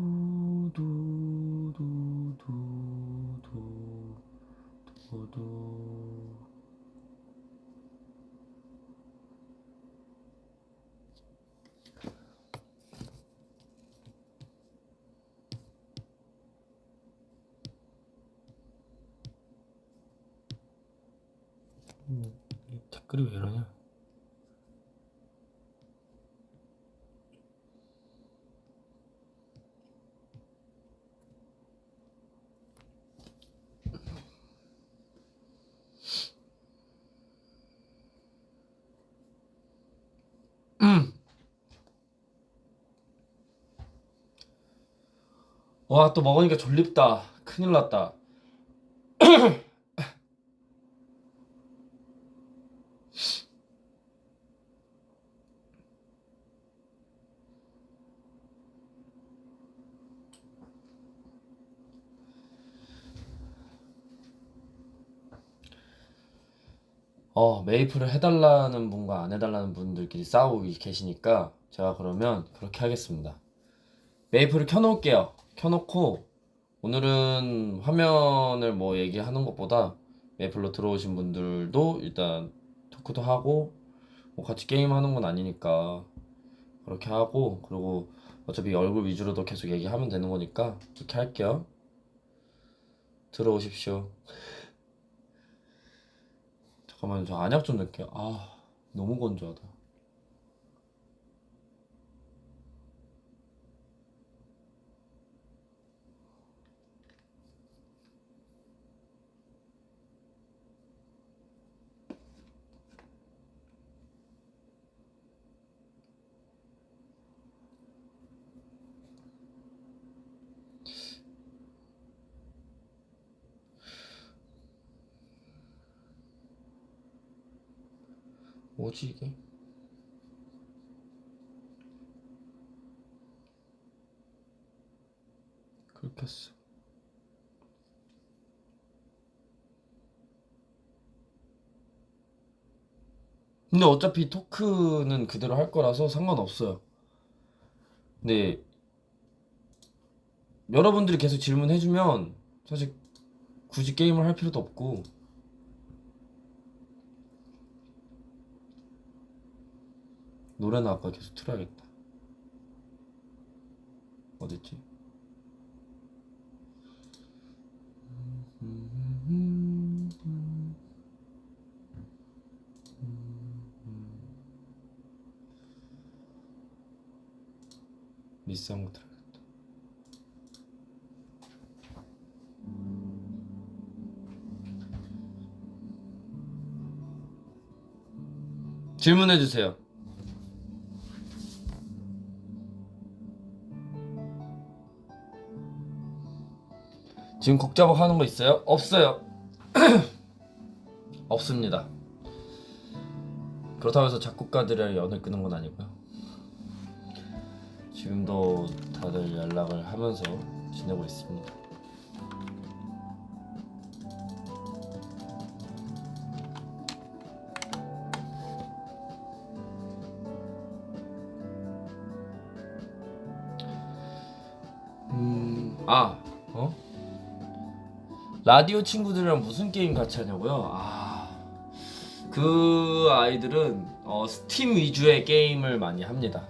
이 댓글이 왜 이러냐? 와, 또 먹으니까 졸립다. 큰일 났다. 메이플을 해달라는 분과 안 해달라는 분들끼리 싸우고 계시니까 제가 그러면 그렇게 하겠습니다. 메이플을 켜놓을게요. 켜놓고 오늘은 화면을 뭐 얘기하는 것보다 메이플로 들어오신 분들도 일단 토크도 하고 뭐 같이 게임하는 건 아니니까 그렇게 하고, 그리고 어차피 얼굴 위주로도 계속 얘기하면 되는 거니까 그렇게 할게요. 들어오십시오. 잠깐만요, 저 안약 좀 넣을게요. 너무 건조하다. 뭐지 이게? 그렇게 했어. 근데 어차피 토크는 그대로 할 거라서 상관없어요. 근데 여러분들이 계속 질문해주면 사실 굳이 게임을 할 필요도 없고. 노래는 아까 계속 틀어야겠다. 어딨지? 미스 한거 틀어야겠다. 질문해주세요. 지금 곡 작업 하는 거 있어요? 없어요. 없습니다. 그렇다고 해서 작곡가들이랑 연을 끄는 건 아니고요. 지금도 다들 연락을 하면서 지내고 있습니다. 라디오 친구들이랑 무슨 게임 같이 하냐고요? 그 아이들은 스팀 위주의 게임을 많이 합니다.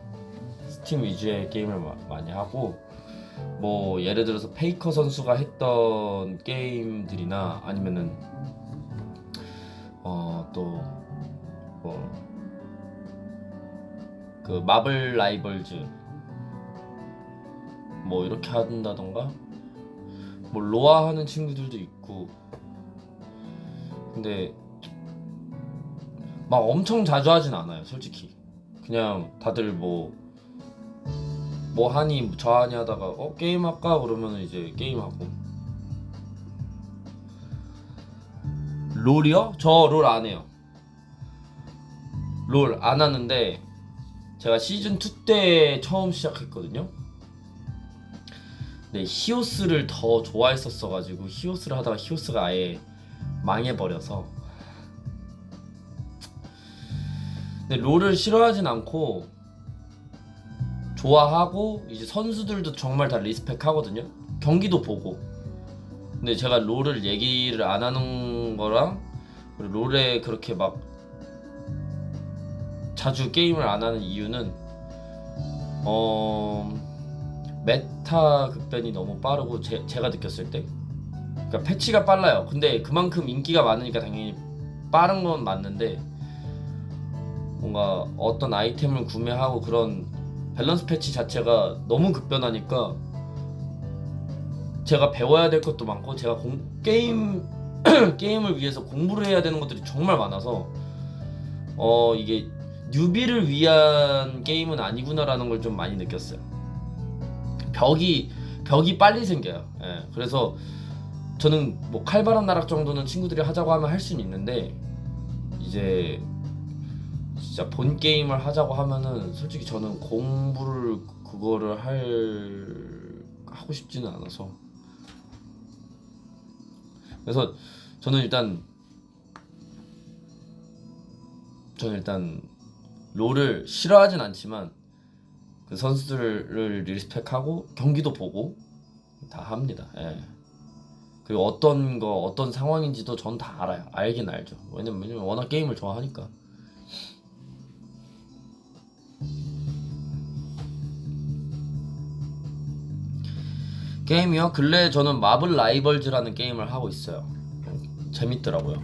스팀 위주의 게임을 많이 하고, 뭐 예를 들어서 페이커 선수가 했던 게임들이나 아니면은 또 뭐 그 마블 라이벌즈 뭐 이렇게 한다던가, 뭐 로아 하는 친구들도 있고. 근데 막 엄청 자주 하진 않아요, 솔직히. 그냥 다들 뭐 하니 저 하니 하다가 게임 할까 그러면 이제 게임 하고. 롤이요? 저 롤 안 해요. 롤 안 하는데 제가 시즌 2 때 처음 시작했거든요. 근데 히오스를 더 좋아했었어가지고 히오스를 하다가 히오스가 아예 망해버려서. 근데 롤을 싫어하진 않고 좋아하고, 이제 선수들도 정말 다 리스펙하거든요. 경기도 보고. 근데 제가 롤을 얘기를 안 하는 거랑 롤에 그렇게 막 자주 게임을 안 하는 이유는 메타 급변이 너무 빠르고, 제가 느꼈을 때 그러니까 패치가 빨라요. 근데 그만큼 인기가 많으니까 당연히 빠른 건 맞는데, 뭔가 어떤 아이템을 구매하고 그런 밸런스 패치 자체가 너무 급변하니까 제가 배워야 될 것도 많고, 제가 게임을 위해서 공부를 해야 되는 것들이 정말 많아서 이게 뉴비를 위한 게임은 아니구나라는 걸 좀 많이 느꼈어요. 벽이 빨리 생겨요. 예, 그래서 저는 뭐 칼바람 나락 정도는 친구들이 하자고 하면 할 수는 있는데, 이제 진짜 본 게임을 하자고 하면은 솔직히 저는 공부를 그거를 하고 싶지는 않아서. 그래서 저는 일단 저는 일단 롤을 싫어하진 않지만 그 선수들을 리스펙하고 경기도 보고 다 합니다. 예. 그리고 어떤 상황인지도 전 다 알아요. 알긴 알죠. 왜냐면 워낙 게임을 좋아하니까. 게임이요? 근래 저는 마블 라이벌즈라는 게임을 하고 있어요. 재밌더라고요.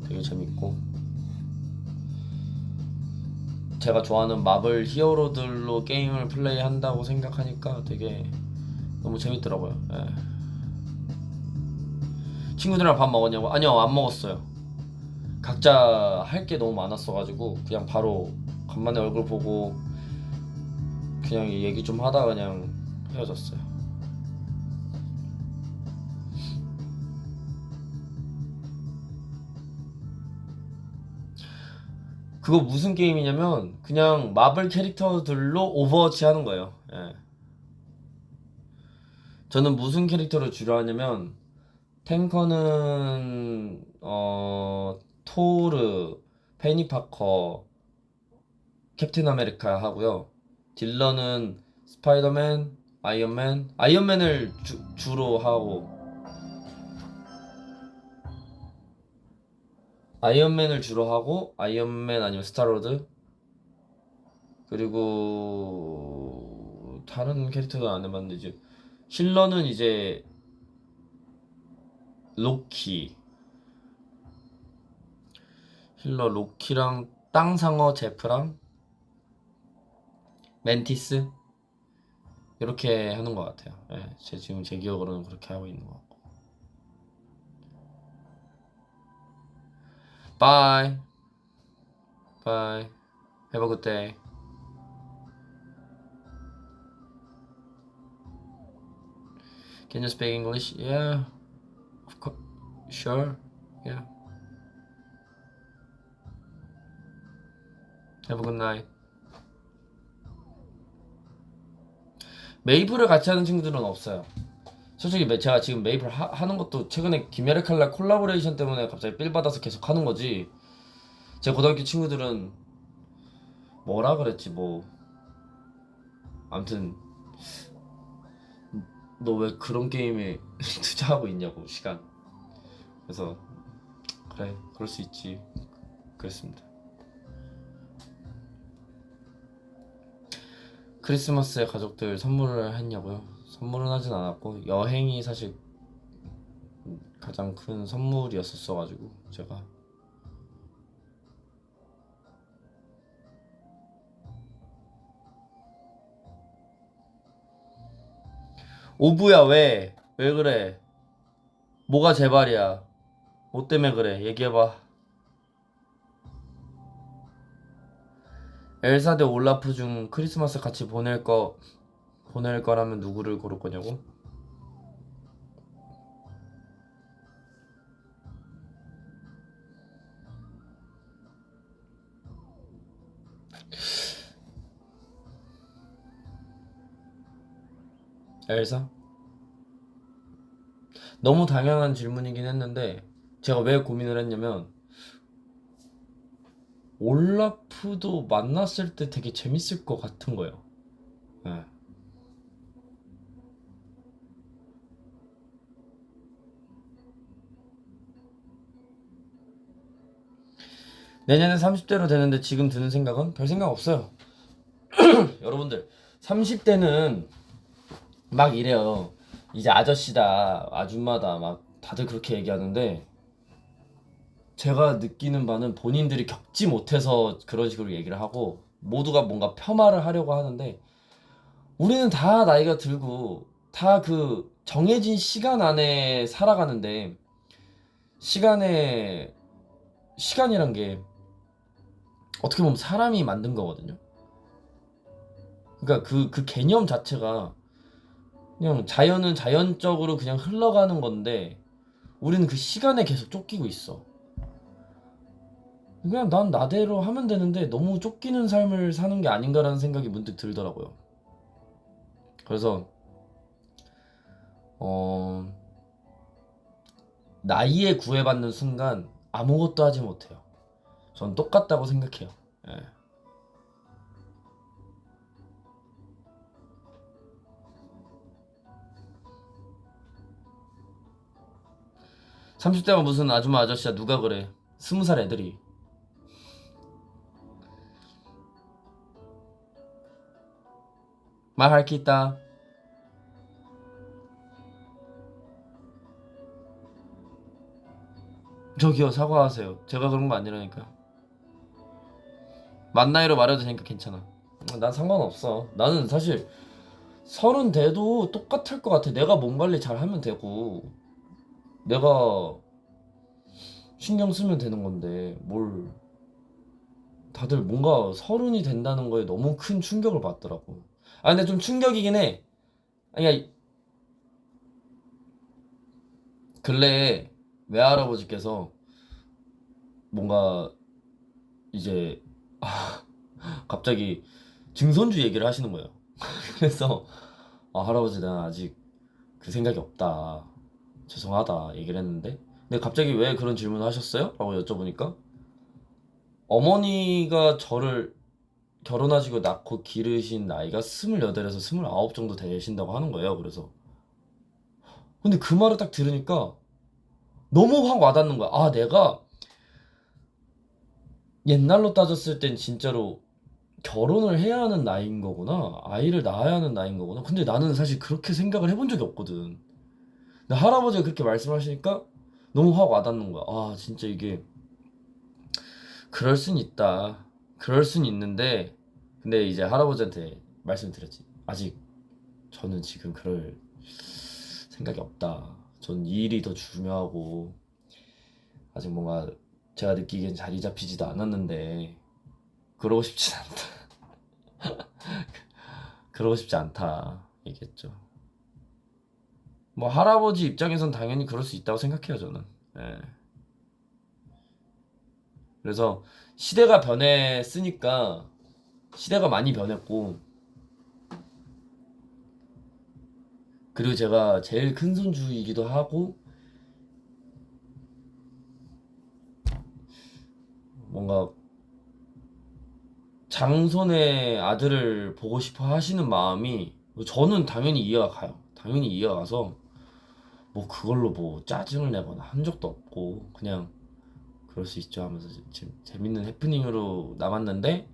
되게 재밌고 제가 좋아하는 마블 히어로들로 게임을 플레이한다고 생각하니까 되게 너무 재밌더라고요. 예. 친구들이랑 밥 먹었냐고? 아니요, 안 먹었어요. 각자 할 게 너무 많았어가지고 그냥 바로 간만에 얼굴 보고 그냥 얘기 좀 하다가 그냥 헤어졌어요. 그거 무슨 게임이냐면 그냥 마블 캐릭터들로 오버워치 하는 거예요. 예. 저는 무슨 캐릭터를 주로 하냐면 탱커는 토르, 페니파커, 캡틴 아메리카 하고요. 딜러는 스파이더맨, 아이언맨을 주로 하고 아이언맨 아니면 스타로드 그리고 다른 캐릭터도 안 해봤는데 이제 힐러는 이제 로키 로키랑 땅상어 제프랑 멘티스 이렇게 하는 것 같아요. 예, 지금 제 기억으로는 그렇게 하고 있는 것 같고. Bye. Bye. Have a good day. Can you speak English? Yeah. Of course. Sure. Yeah. Have a good night. 메이플을 같이 하는 친구들은 없어요. 솔직히 제가 지금 메이플 하는 것도 최근에 김야르 칼날 콜라보레이션 때문에 갑자기 빌 받아서 계속 하는 거지. 제 고등학교 친구들은 뭐라 그랬지 뭐 아무튼 너 왜 그런 게임에 투자하고 있냐고 시간. 그래서 그래 그럴 수 있지 그랬습니다. 크리스마스에 가족들 선물을 했냐고요? 선물은 하진 않았고 여행이 사실 가장 큰 선물이었었어가지고 제가 오부야 왜 그래? 뭐가 제발이야? 뭐 때문에 그래? 얘기해봐. 엘사 대 올라프 중 크리스마스 같이 보낼 거라면 누구를 고를 거냐고? 엘사? 너무 당연한 질문이긴 했는데 제가 왜 고민을 했냐면 올라프도 만났을 때 되게 재밌을 것 같은 거예요. 예. 내년에 30대로 되는데 지금 드는 생각은 별 생각 없어요. 여러분들 30대는 막 이래요. 이제 아저씨다, 아줌마다 막 다들 그렇게 얘기하는데 제가 느끼는 바는 본인들이 겪지 못해서 그런 식으로 얘기를 하고 모두가 뭔가 폄하를 하려고 하는데 우리는 다 나이가 들고 다 그 정해진 시간 안에 살아가는데 시간이란 게 어떻게 보면 사람이 만든 거거든요. 그러니까 그 개념 자체가 그냥 자연은 자연적으로 그냥 흘러가는 건데 우리는 그 시간에 계속 쫓기고 있어. 그냥 난 나대로 하면 되는데 너무 쫓기는 삶을 사는 게 아닌가라는 생각이 문득 들더라고요. 그래서 어 나이에 구애받는 순간 아무것도 하지 못해요. 전 똑같다고 생각해요. 예. 30대가 무슨 아줌마 아저씨야. 누가 그래. 20살 애들이. 말할 게 있다. 저기요, 사과하세요. 제가 그런 거 아니라니까. 만 나이로 말해도 되니까 괜찮아. 난 상관없어. 나는 사실 30 돼도 똑같을 것 같아. 내가 몸 관리 잘 하면 되고 내가 신경 쓰면 되는 건데 뭘. 다들 뭔가 30이 된다는 거에 너무 큰 충격을 받더라고. 아 근데 좀 충격이긴 해. 아니 근래에 외할아버지께서 뭔가 이제 갑자기 증손주 얘기를 하시는 거예요. 그래서 할아버지 난 아직 그 생각이 없다. 죄송하다 얘기를 했는데 근데 갑자기 왜 그런 질문을 하셨어요? 라고 여쭤보니까 어머니가 저를 결혼하시고 낳고 기르신 나이가 28에서 29 정도 되신다고 하는 거예요. 그래서 근데 그 말을 딱 들으니까 너무 확 와닿는 거야. 아 내가 옛날로 따졌을 땐 진짜로 결혼을 해야 하는 나이인 거구나. 아이를 낳아야 하는 나이인 거구나. 근데 나는 사실 그렇게 생각을 해본 적이 없거든. 근데 할아버지가 그렇게 말씀하시니까 너무 확 와닿는 거야. 아 진짜 이게 그럴 순 있다. 그럴 순 있는데 근데 이제 할아버지한테 말씀드렸지. 아직 저는 지금 그럴 생각이 없다. 전 이 일이 더 중요하고 아직 뭔가 제가 느끼기엔 자리 잡히지도 않았는데 그러고 싶진 않다. 그러고 싶지 않다 얘기했죠. 뭐 할아버지 입장에선 당연히 그럴 수 있다고 생각해요 저는. 예. 그래서 시대가 변했으니까 시대가 많이 변했고 그리고 제가 제일 큰 손주이기도 하고 뭔가 장손의 아들을 보고 싶어 하시는 마음이 저는 당연히 이해가 가요. 당연히 이해가 가서 뭐 그걸로 뭐 짜증을 내거나 한 적도 없고 그냥 그럴 수 있죠 하면서 재밌는 해프닝으로 남았는데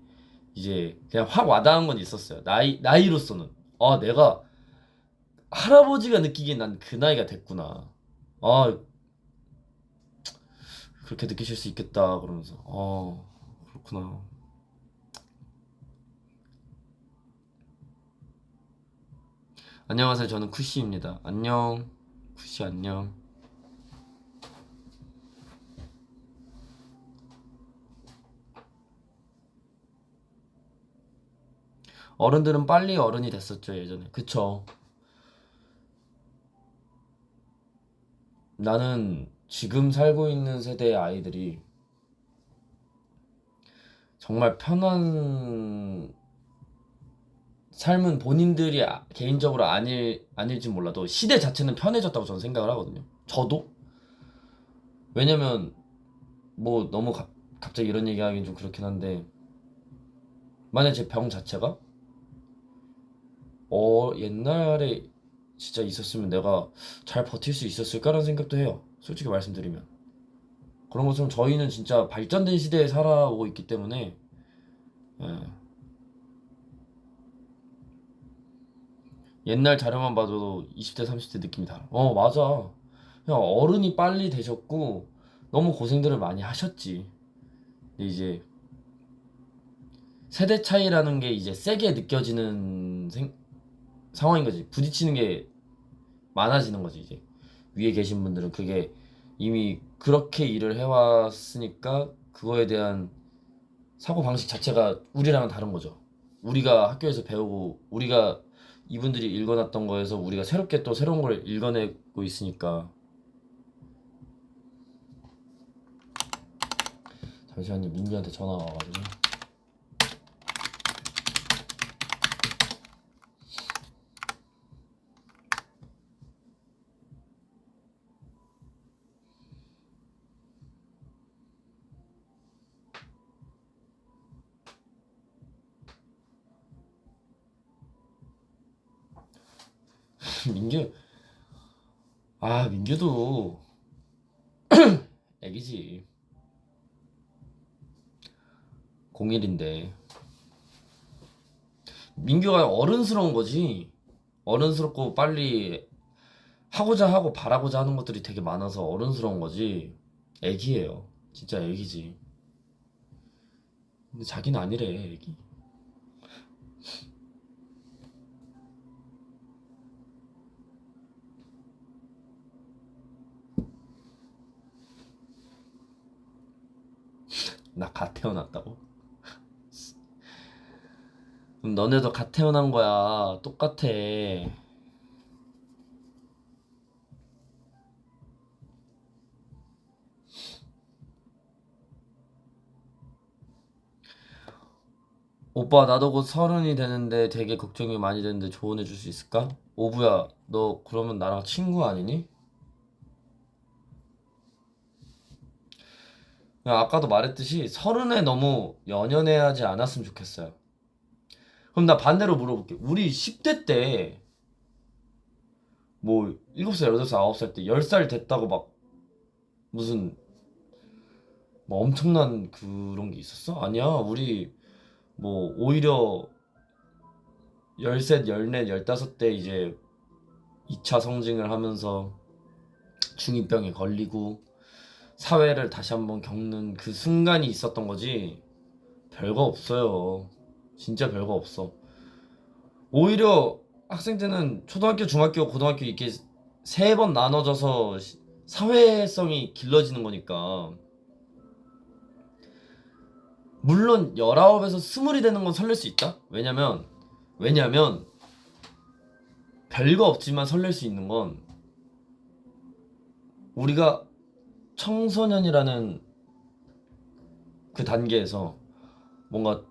이제 그냥 확 와닿은 건 있었어요. 나이로서는 내가 할아버지가 느끼기엔 난 그 나이가 됐구나. 아 그렇게 느끼실 수 있겠다 그러면서 그렇구나. 안녕하세요. 저는 쿠시입니다. 안녕. 쿠시 안녕. 어른들은 빨리 어른이 됐었죠 예전에. 그쵸. 나는 지금 살고 있는 세대의 아이들이 정말 편한 삶은 본인들이 개인적으로 아닐지 몰라도 시대 자체는 편해졌다고 저는 생각을 하거든요. 저도. 왜냐면 뭐 너무 갑자기 이런 얘기 하긴 좀 그렇긴 한데 만약 제 병 자체가 옛날에 진짜 있었으면 내가 잘 버틸 수 있었을까라는 생각도 해요. 솔직히 말씀드리면. 그런 것처럼 저희는 진짜 발전된 시대에 살아오고 있기 때문에 예. 옛날 자료만 봐도 20대 30대 느낌이 달라. 맞아. 그냥 어른이 빨리 되셨고 너무 고생들을 많이 하셨지. 근데 이제 세대 차이라는 게 이제 세게 느껴지는 상황인 거지. 부딪히는 게 많아지는 거지 이제. 위에 계신 분들은 그게 이미 그렇게 일을 해왔으니까 그거에 대한 사고 방식 자체가 우리랑은 다른 거죠. 우리가 학교에서 배우고 우리가 이분들이 읽어놨던 거에서 우리가 새롭게 또 새로운 걸 읽어내고 있으니까. 잠시만요. 민기한테 전화가 와가지고. 민규 민규도 애기지. 01인데 민규가 어른스러운 거지. 어른스럽고 빨리 하고자 하고 바라고자 하는 것들이 되게 많아서 어른스러운 거지. 애기예요. 진짜 애기지. 근데 자기는 아니래, 애기. 나 갓 태어났다고? 그럼 너네도 갓 태어난 거야. 똑같아. 오빠 나도 곧 30이 되는데 되게 걱정이 많이 되는데 조언해 줄 수 있을까? 오부야 너 그러면 나랑 친구 아니니? 야, 아까도 말했듯이 30에 너무 연연해하지 않았으면 좋겠어요. 그럼 나 반대로 물어볼게. 우리 10대 때 뭐 7살, 8살, 9살 때 10살 됐다고 막 무슨 뭐 엄청난 그런 게 있었어? 아니야. 우리 뭐 오히려 13, 14, 15때 이제 2차 성징을 하면서 중2병에 걸리고 사회를 다시 한번 겪는 그 순간이 있었던 거지. 별거 없어요. 진짜 별거 없어. 오히려 학생 때는 초등학교, 중학교, 고등학교 이렇게 세 번 나눠져서 사회성이 길러지는 거니까. 물론 19에서 20이 되는 건 설렐 수 있다. 왜냐면 별거 없지만 설렐 수 있는 건 우리가 청소년이라는 그 단계에서 뭔가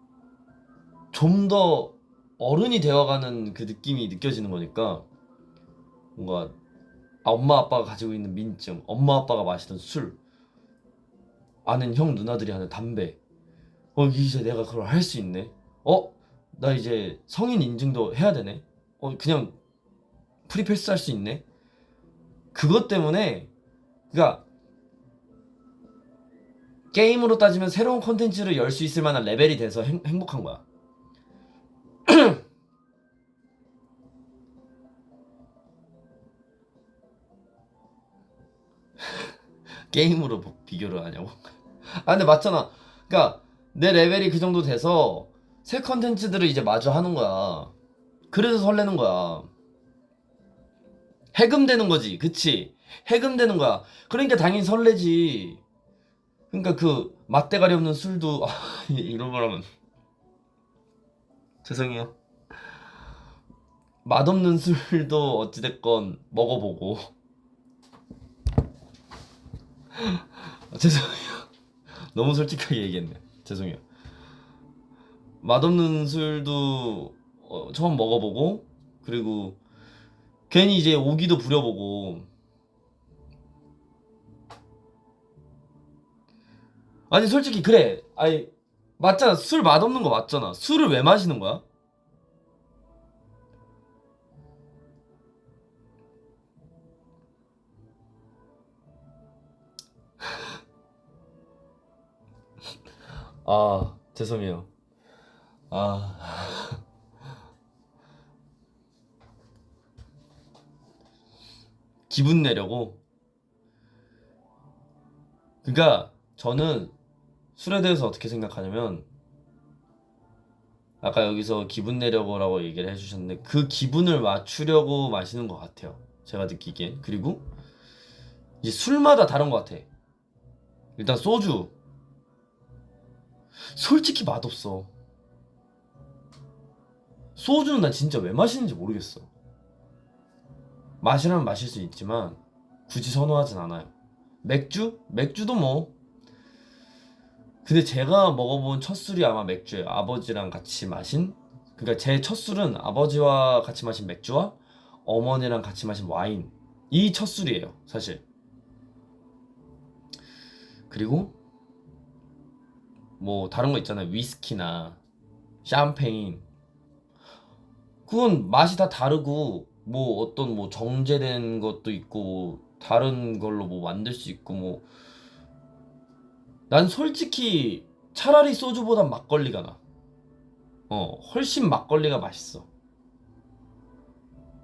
좀 더 어른이 되어가는 그 느낌이 느껴지는 거니까 뭔가 엄마 아빠가 가지고 있는 민증, 엄마 아빠가 마시던 술, 아는 형 누나들이 하는 담배, 이제 내가 그걸 할 수 있네. 나 이제 성인 인증도 해야 되네. 그냥 프리패스 할 수 있네. 그것 때문에 그러니까 게임으로 따지면 새로운 콘텐츠를 열 수 있을 만한 레벨이 돼서 행복한 거야. 게임으로 비교를 하냐고? 근데 맞잖아. 그러니까 내 레벨이 그 정도 돼서 새 컨텐츠들을 이제 마주 하는 거야. 그래서 설레는 거야. 해금되는 거지, 그치? 해금되는 거야. 그러니까 당연히 설레지. 그러니까 그 맛대가리 없는 술도 이런 거라면 죄송해요. 맛없는 술도 어찌됐건 먹어보고 죄송해요. 너무 솔직하게 얘기했네. 죄송해요. 맛없는 술도 처음 먹어보고 그리고 괜히 이제 오기도 부려보고 아니 솔직히 그래. 아니 맞잖아. 술 맛없는 거 맞잖아. 술을 왜 마시는 거야? 죄송해요. 아 기분 내려고. 그러니까 저는 술에 대해서 어떻게 생각하냐면 아까 여기서 기분 내려고라고 얘기를 해주셨는데 그 기분을 맞추려고 마시는 것 같아요. 제가 느끼기엔. 그리고 이제 술마다 다른 것 같아. 일단 소주 솔직히 맛없어. 소주는 난 진짜 왜 마시는지 모르겠어. 마시라면 마실 수 있지만 굳이 선호하진 않아요. 맥주? 맥주도 뭐. 근데 제가 먹어본 첫 술이 아마 맥주예요. 아버지랑 같이 마신. 그러니까 제 첫 술은 아버지와 같이 마신 맥주와 어머니랑 같이 마신 와인. 이 첫 술이에요, 사실. 그리고 뭐 다른 거 있잖아요. 위스키나 샴페인. 그건 맛이 다 다르고 뭐 어떤 뭐 정제된 것도 있고 다른 걸로 뭐 만들 수 있고 뭐 난 솔직히 차라리 소주보단 막걸리가 나. 훨씬 막걸리가 맛있어.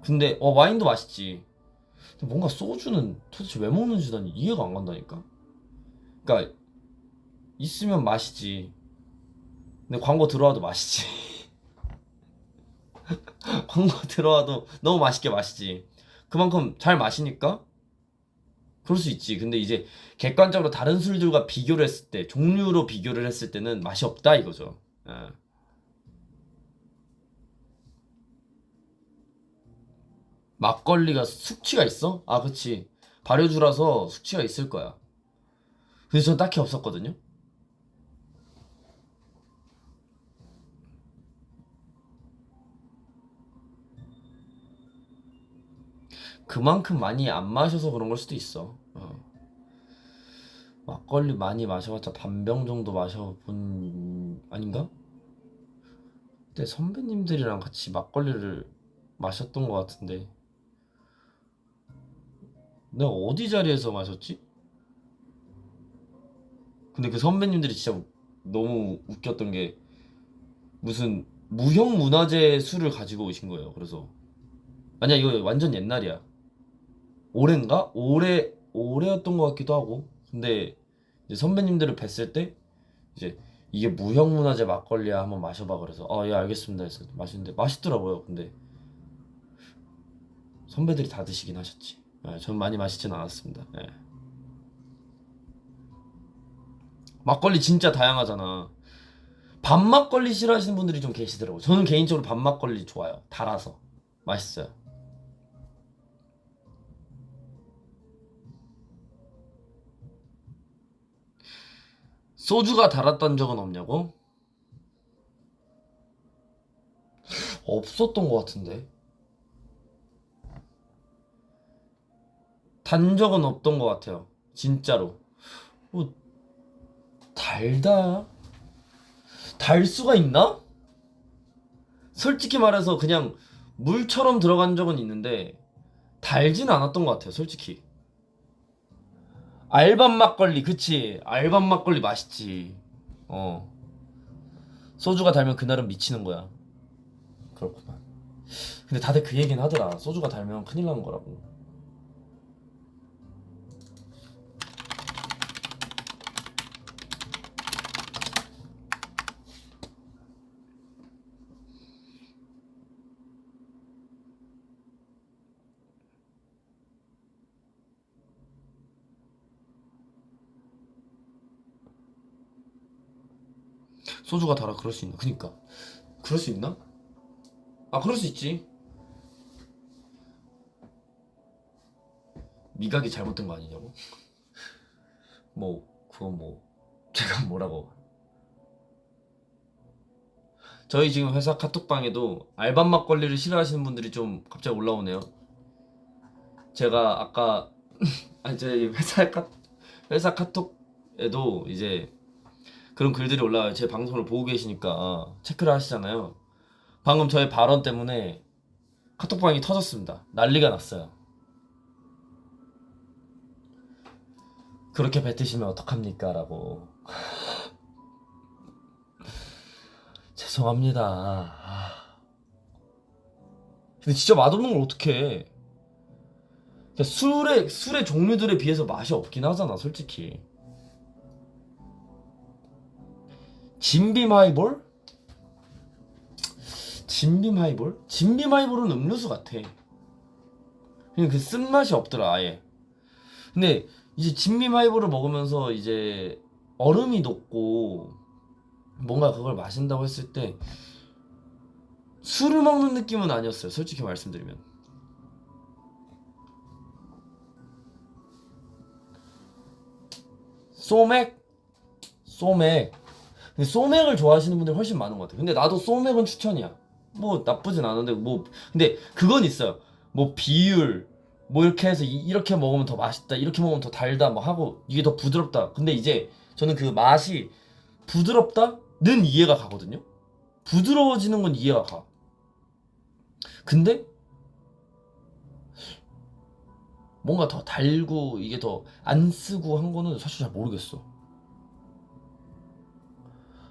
근데 와인도 맛있지. 근데 뭔가 소주는 도대체 왜 먹는지 난 이해가 안 간다니까. 그러니까 있으면 맛있지. 근데 광고 들어와도 맛있지. 광고 들어와도 너무 맛있게 마시지. 그만큼 잘 마시니까 그럴 수 있지. 근데 이제 객관적으로 다른 술들과 비교를 했을 때, 종류로 비교를 했을 때는 맛이 없다 이거죠. 예. 막걸리가 숙취가 있어? 아, 그치. 발효주라서 숙취가 있을 거야. 그래서 전 딱히 없었거든요. 그만큼 많이 안 마셔서 그런 걸 수도 있어. 막걸리 많이 마셔봤자 반병 정도 마셔본 아닌가? 그때 선배님들이랑 같이 막걸리를 마셨던 것 같은데 내가 어디 자리에서 마셨지? 근데 그 선배님들이 진짜 너무 웃겼던 게 무슨 무형문화재 술을 가지고 오신 거예요. 그래서 아니야 이거 완전 옛날이야. 올해인가? 올해였던 것 같기도 하고. 근데 이제 선배님들을 뵀을 때 이제 이게 무형문화재 막걸리야 한번 마셔봐 그래서 예 알겠습니다 해서 마시는데 맛있더라고요. 근데 선배들이 다 드시긴 하셨지. 전 많이 마시진 않았습니다. 막걸리 진짜 다양하잖아. 밤막걸리 싫어하시는 분들이 좀 계시더라고. 저는 개인적으로 밤막걸리 좋아요. 달아서 맛있어요. 소주가 달았던 적은 없냐고? 없었던 것 같은데. 단 적은 없던 것 같아요. 진짜로. 뭐 달다? 달 수가 있나? 솔직히 말해서 그냥 물처럼 들어간 적은 있는데 달진 않았던 것 같아요. 솔직히. 알밤 막걸리 그치? 알밤 막걸리 맛있지. 어. 소주가 달면 그날은 미치는 거야. 그렇구만. 근데 다들 그 얘기는 하더라. 소주가 달면 큰일 나는 거라고. 소주가 달아 그럴 수 있나? 그니까. 그럴 수 있나? 그럴 수 있지. 미각이 잘못된 거 아니냐고? 뭐 그건 뭐 제가 뭐라고. 저희 지금 회사 카톡방에도 알밤 막걸리를 싫어하시는 분들이 좀 갑자기 올라오네요. 제가 아까 아니 저희 회사 카톡에도 이제 그런 글들이 올라와요. 제 방송을 보고 계시니까 체크를 하시잖아요. 방금 저의 발언 때문에 카톡방이 터졌습니다. 난리가 났어요. 그렇게 뱉으시면 어떡합니까? 라고. 죄송합니다. 근데 진짜 맛없는 걸 어떡해. 그러니까 술의 종류들에 비해서 맛이 없긴 하잖아, 솔직히. 진빔 하이볼? 진빔 하이볼? 진빔 하이볼은 음료수 같아. 그냥 그 쓴맛이 없더라, 아예. 근데 이제 진빔 하이볼을 먹으면서 이제 얼음이 녹고 뭔가 그걸 마신다고 했을 때 술을 먹는 느낌은 아니었어요. 솔직히 말씀드리면. 소맥? 소맥. 근데 소맥을 좋아하시는 분들이 훨씬 많은 것 같아요. 근데 나도 소맥은 추천이야. 뭐 나쁘진 않은데 뭐 근데 그건 있어요. 뭐 비율 뭐 이렇게 해서 이렇게 먹으면 더 맛있다. 이렇게 먹으면 더 달다. 뭐 하고 이게 더 부드럽다. 근데 이제 저는 그 맛이 부드럽다는 이해가 가거든요. 부드러워지는 건 이해가 가. 근데 뭔가 더 달고 이게 더 안 쓰고 한 거는 사실 잘 모르겠어.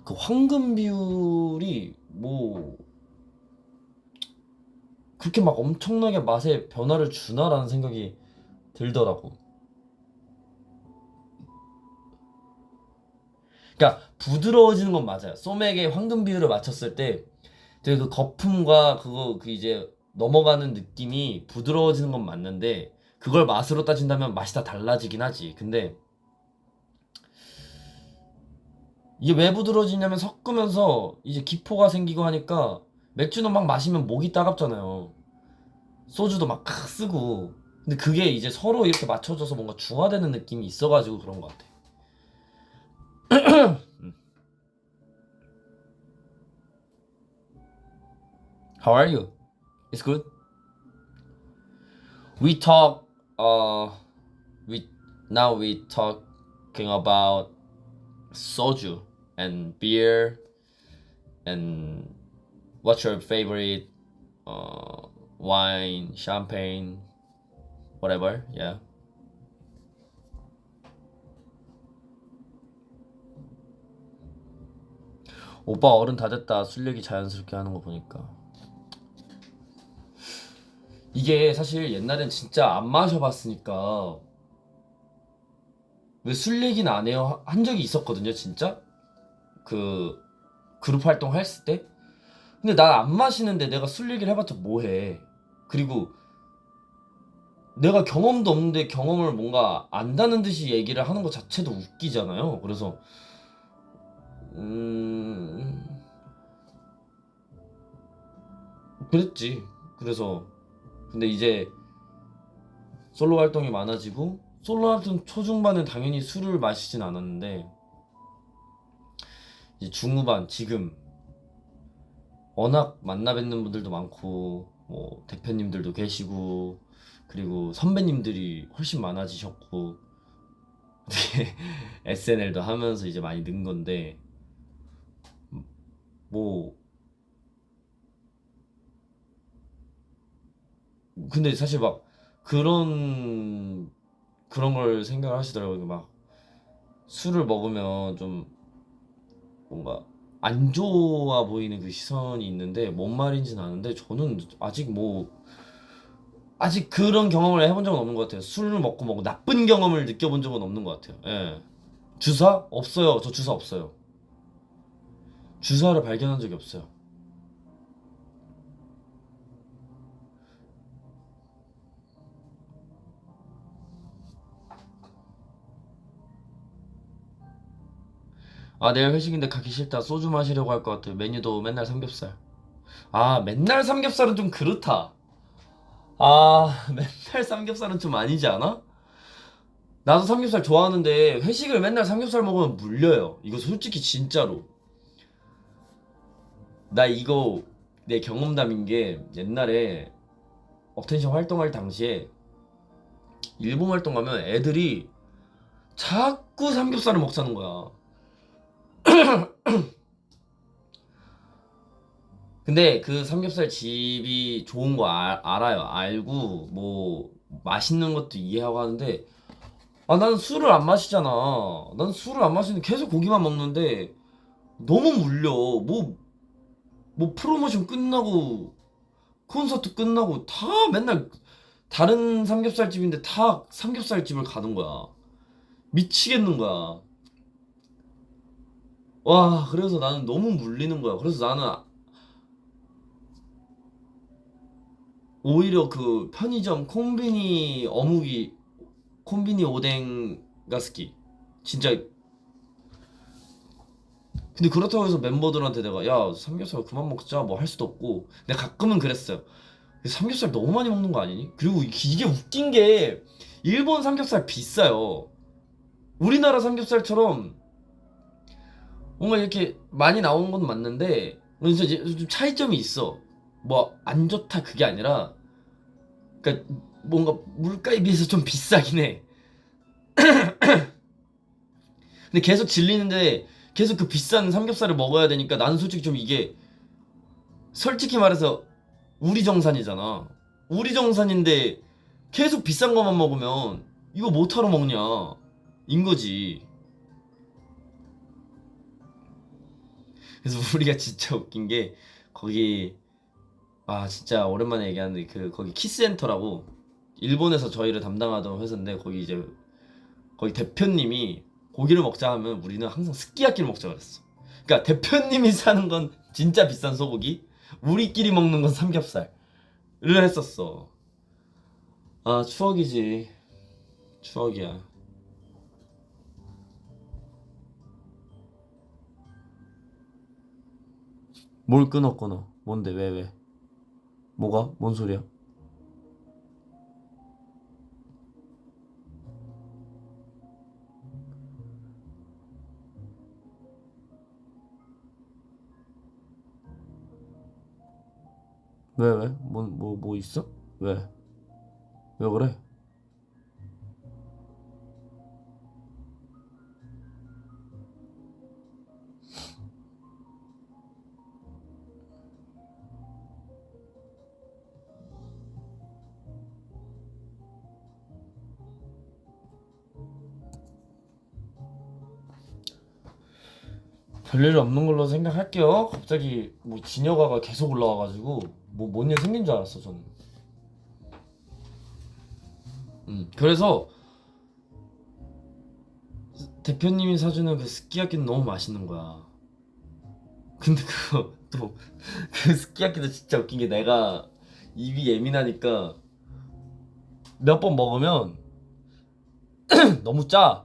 그 황금 비율이 뭐 그렇게 막 엄청나게 맛에 변화를 주나라는 생각이 들더라고. 그러니까 부드러워지는 건 맞아요. 소맥의 황금 비율을 맞췄을 때 되게 그 거품과 그거 그 이제 넘어가는 느낌이 부드러워지는 건 맞는데 그걸 맛으로 따진다면 맛이 다 달라지긴 하지. 근데 이게 왜 부드러워지냐면 섞으면서 이제 기포가 생기고 하니까 맥주는 막 마시면 목이 따갑잖아요. 소주도 막 쓰고. 근데 그게 이제 서로 이렇게 맞춰져서 뭔가 중화되는 느낌이 있어가지고 그런 것 같아. How are you? It's good. We talk. We now we talking about soju and beer and what's your favorite wine, champagne, whatever. Yeah. 오빠 어른 다 됐다. 술 얘기 자연스럽게 하는 거 보니까. 이게 사실 옛날엔 진짜 안 마셔봤으니까 왜 술 얘기는 안 해요 한 적이 있었거든요 진짜 그 그룹 활동 했을 때. 근데 난 안 마시는데 내가 술 얘기를 해봤자 뭐해. 그리고 내가 경험도 없는데 경험을 뭔가 안다는 듯이 얘기를 하는 것 자체도 웃기잖아요. 그래서 그랬지. 그래서 근데 이제 솔로 활동이 많아지고 솔로 활동 초중반엔 당연히 술을 마시진 않았는데 이제 중후반 지금 워낙 만나 뵙는 분들도 많고 뭐 대표님들도 계시고 그리고 선배님들이 훨씬 많아지셨고 SNL도 하면서 이제 많이 는 건데 뭐 근데 사실 막 그런 걸 생각을 하시더라고요. 막 술을 먹으면 좀 뭔가 안 좋아 보이는 그 시선이 있는데 뭔 말인지는 아는데 저는 아직 그런 경험을 해본 적은 없는 것 같아요. 술을 먹고 뭐 나쁜 경험을 느껴본 적은 없는 것 같아요. 예. 주사? 없어요. 저 주사 없어요. 주사를 발견한 적이 없어요. 아, 내일 회식인데 가기 싫다. 소주 마시려고 할 것 같아요. 메뉴도 맨날 삼겹살. 아, 맨날 삼겹살은 좀 그렇다. 아, 맨날 삼겹살은 좀 아니지 않아? 나도 삼겹살 좋아하는데 회식을 맨날 삼겹살 먹으면 물려요. 이거 솔직히 진짜로. 나 이거 내 경험담인 게 옛날에 업텐션 활동할 당시에 일본 활동 가면 애들이 자꾸 삼겹살을 먹자는 거야. 근데 그 삼겹살 집이 좋은 거 알아요. 알고 뭐 맛있는 것도 이해하고 하는데 아 나는 술을 안 마시잖아. 난 술을 안 마시는데 계속 고기만 먹는데 너무 물려. 뭐 프로모션 끝나고 콘서트 끝나고 다 맨날 다른 삼겹살집인데 다 삼겹살집을 가는 거야. 미치겠는 거야. 와, 그래서 나는 너무 물리는 거야. 그래서 나는 오히려 그 편의점 콤비니 어묵이 콤비니 오뎅 가스키 진짜. 근데 그렇다고 해서 멤버들한테 내가 야 삼겹살 그만 먹자 뭐 할 수도 없고 내가 가끔은 그랬어요. 삼겹살 너무 많이 먹는 거 아니니? 그리고 이게 웃긴 게 일본 삼겹살 비싸요. 우리나라 삼겹살처럼 뭔가 이렇게 많이 나오는 건 맞는데 그래서 이제 좀 차이점이 있어. 뭐 안 좋다 그게 아니라 그러니까 뭔가 물가에 비해서 좀 비싸긴 해. 근데 계속 질리는데 계속 그 비싼 삼겹살을 먹어야 되니까 나는 솔직히 좀 이게 솔직히 말해서 우리 정산이잖아. 우리 정산인데 계속 비싼 것만 먹으면 이거 못하러 먹냐 인거지. 그래서 우리가 진짜 웃긴 게 거기 진짜 오랜만에 얘기하는데 거기 키스센터라고 일본에서 저희를 담당하던 회사인데 거기 이제 거기 대표님이 고기를 먹자 하면 우리는 항상 스키야키를 먹자 그랬어. 그러니까 대표님이 사는 건 진짜 비싼 소고기, 우리끼리 먹는 건 삼겹살을 했었어. 추억이지. 추억이야. 뭘 끊어? 뭔데? 왜? 뭐가? 뭔 소리야? 왜? 뭐 있어? 왜? 왜 그래? 별일 없는 걸로 생각할게요. 갑자기 뭐 진여가가 계속 올라와가지고 뭔 일 생긴 줄 알았어 저는. 그래서 대표님이 사주는 그 스키야키는 너무 맛있는 거야. 근데 그거 또 그 스키야키도 진짜 웃긴 게 내가 입이 예민하니까 몇 번 먹으면 너무 짜.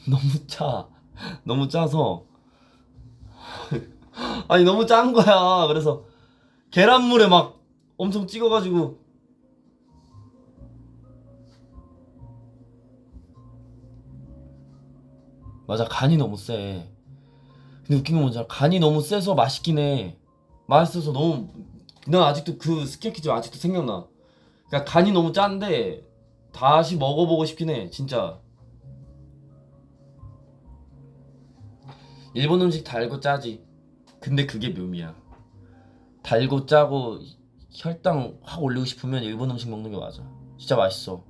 너무 짜. 너무 짜서 아니 너무 짠 거야. 그래서 계란물에 막 엄청 찍어가지고 맞아 간이 너무 세. 근데 웃긴 건 뭔지 알아? 간이 너무 세서 맛있긴 해. 맛있어서 너무 난 아직도 그 스키야키집 아직도 생각나. 그러니까 간이 너무 짠데 다시 먹어보고 싶긴 해 진짜. 일본 음식 달고 짜지. 근데 그게 묘미야. 달고 짜고 혈당 확 올리고 싶으면 일본 음식 먹는 게 맞아. 진짜 맛있어.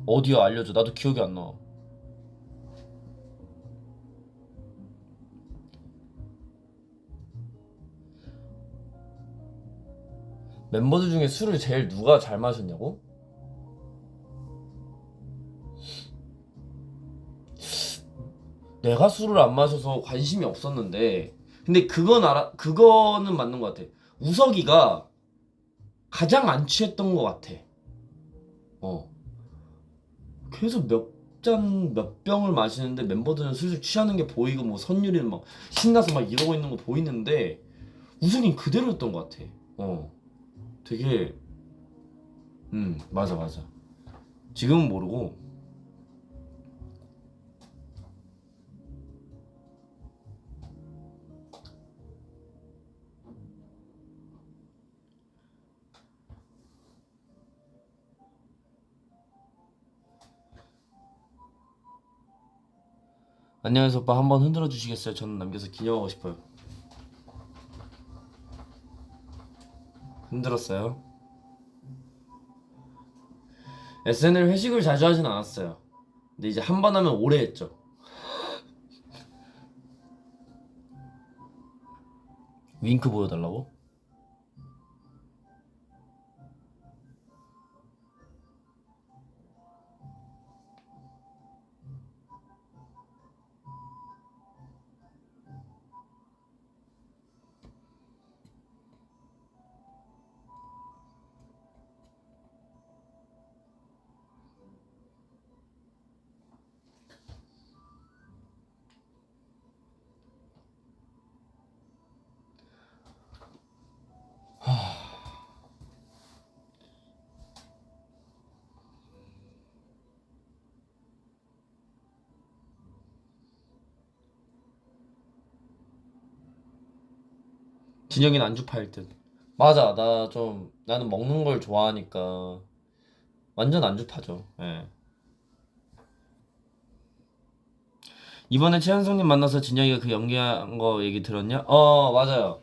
어디야 알려줘. 나도 기억이 안 나. 멤버들 중에 술을 제일 누가 잘 마셨냐고? 내가 술을 안 마셔서 관심이 없었는데 근데 그거는 맞는 것 같아. 우석이가 가장 안 취했던 것 같아. 어. 계속 몇 병을 마시는데 멤버들은 슬슬 취하는 게 보이고 뭐 선율이는 막 신나서 막 이러고 있는 거 보이는데 우석이는 그대로였던 것 같아. 되게 맞아. 지금은 모르고 안녕하세요 오빠 한번 흔들어 주시겠어요? 저는 남겨서 기념하고 싶어요. 흔들었어요. SNL 회식을 자주 하진 않았어요. 근데 이제 한 번 하면 오래 했죠. 윙크 보여달라고? 진영이는 안주파일 듯. 맞아 나는 먹는 걸 좋아하니까 완전 안주파죠. 예. 이번에 최현성님 만나서 진영이가 그 연기한 거 얘기 들었냐? 맞아요.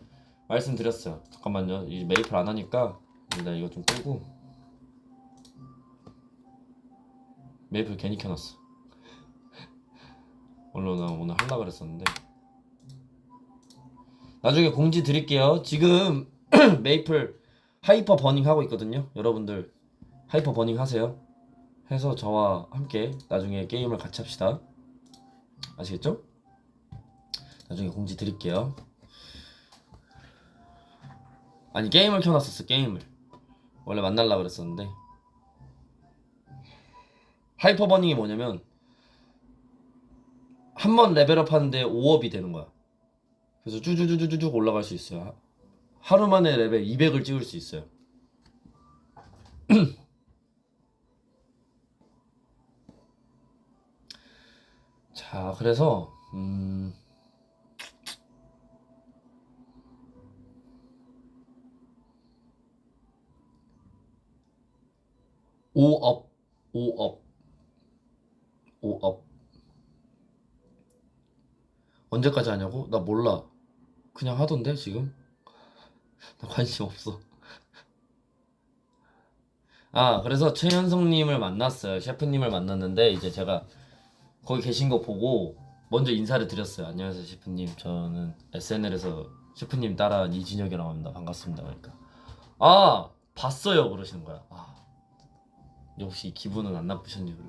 말씀드렸어요. 잠깐만요. 이제 메이플 안 하니까 일단 이거 좀 끄고. 메이플 괜히 켜놨어. 원래 나 오늘 하려고 그랬었는데. 나중에 공지 드릴게요. 지금 메이플 하이퍼 버닝 하고 있거든요. 여러분들 하이퍼 버닝 하세요. 해서 저와 함께 나중에 게임을 같이 합시다. 아시겠죠? 나중에 공지 드릴게요. 아니 게임을 켜놨었어. 게임을 원래 만날라 그랬었는데 하이퍼 버닝이 뭐냐면 한 번 레벨업 하는데 5업이 되는 거야. 그래서 쭈쭈쭈쭈쭉 올라갈 수 있어요. 하루 만에 레벨 200을 찍을 수 있어요. 자, 그래서 5업, 5업, 5업. 언제까지 하냐고? 나 몰라. 그냥 하던데 지금? 나 관심 없어. 아, 그래서 최현성님을 만났어요. 셰프님을 만났는데 이제 제가 거기 계신 거 보고 먼저 인사를 드렸어요. 안녕하세요, 셰프님. 저는 SNL에서 셰프님 따라한 이진혁이라고 합니다. 반갑습니다. 그러니까 아, 봤어요. 그러시는 거야. 아, 역시 기분은 안 나쁘셨니? 그래.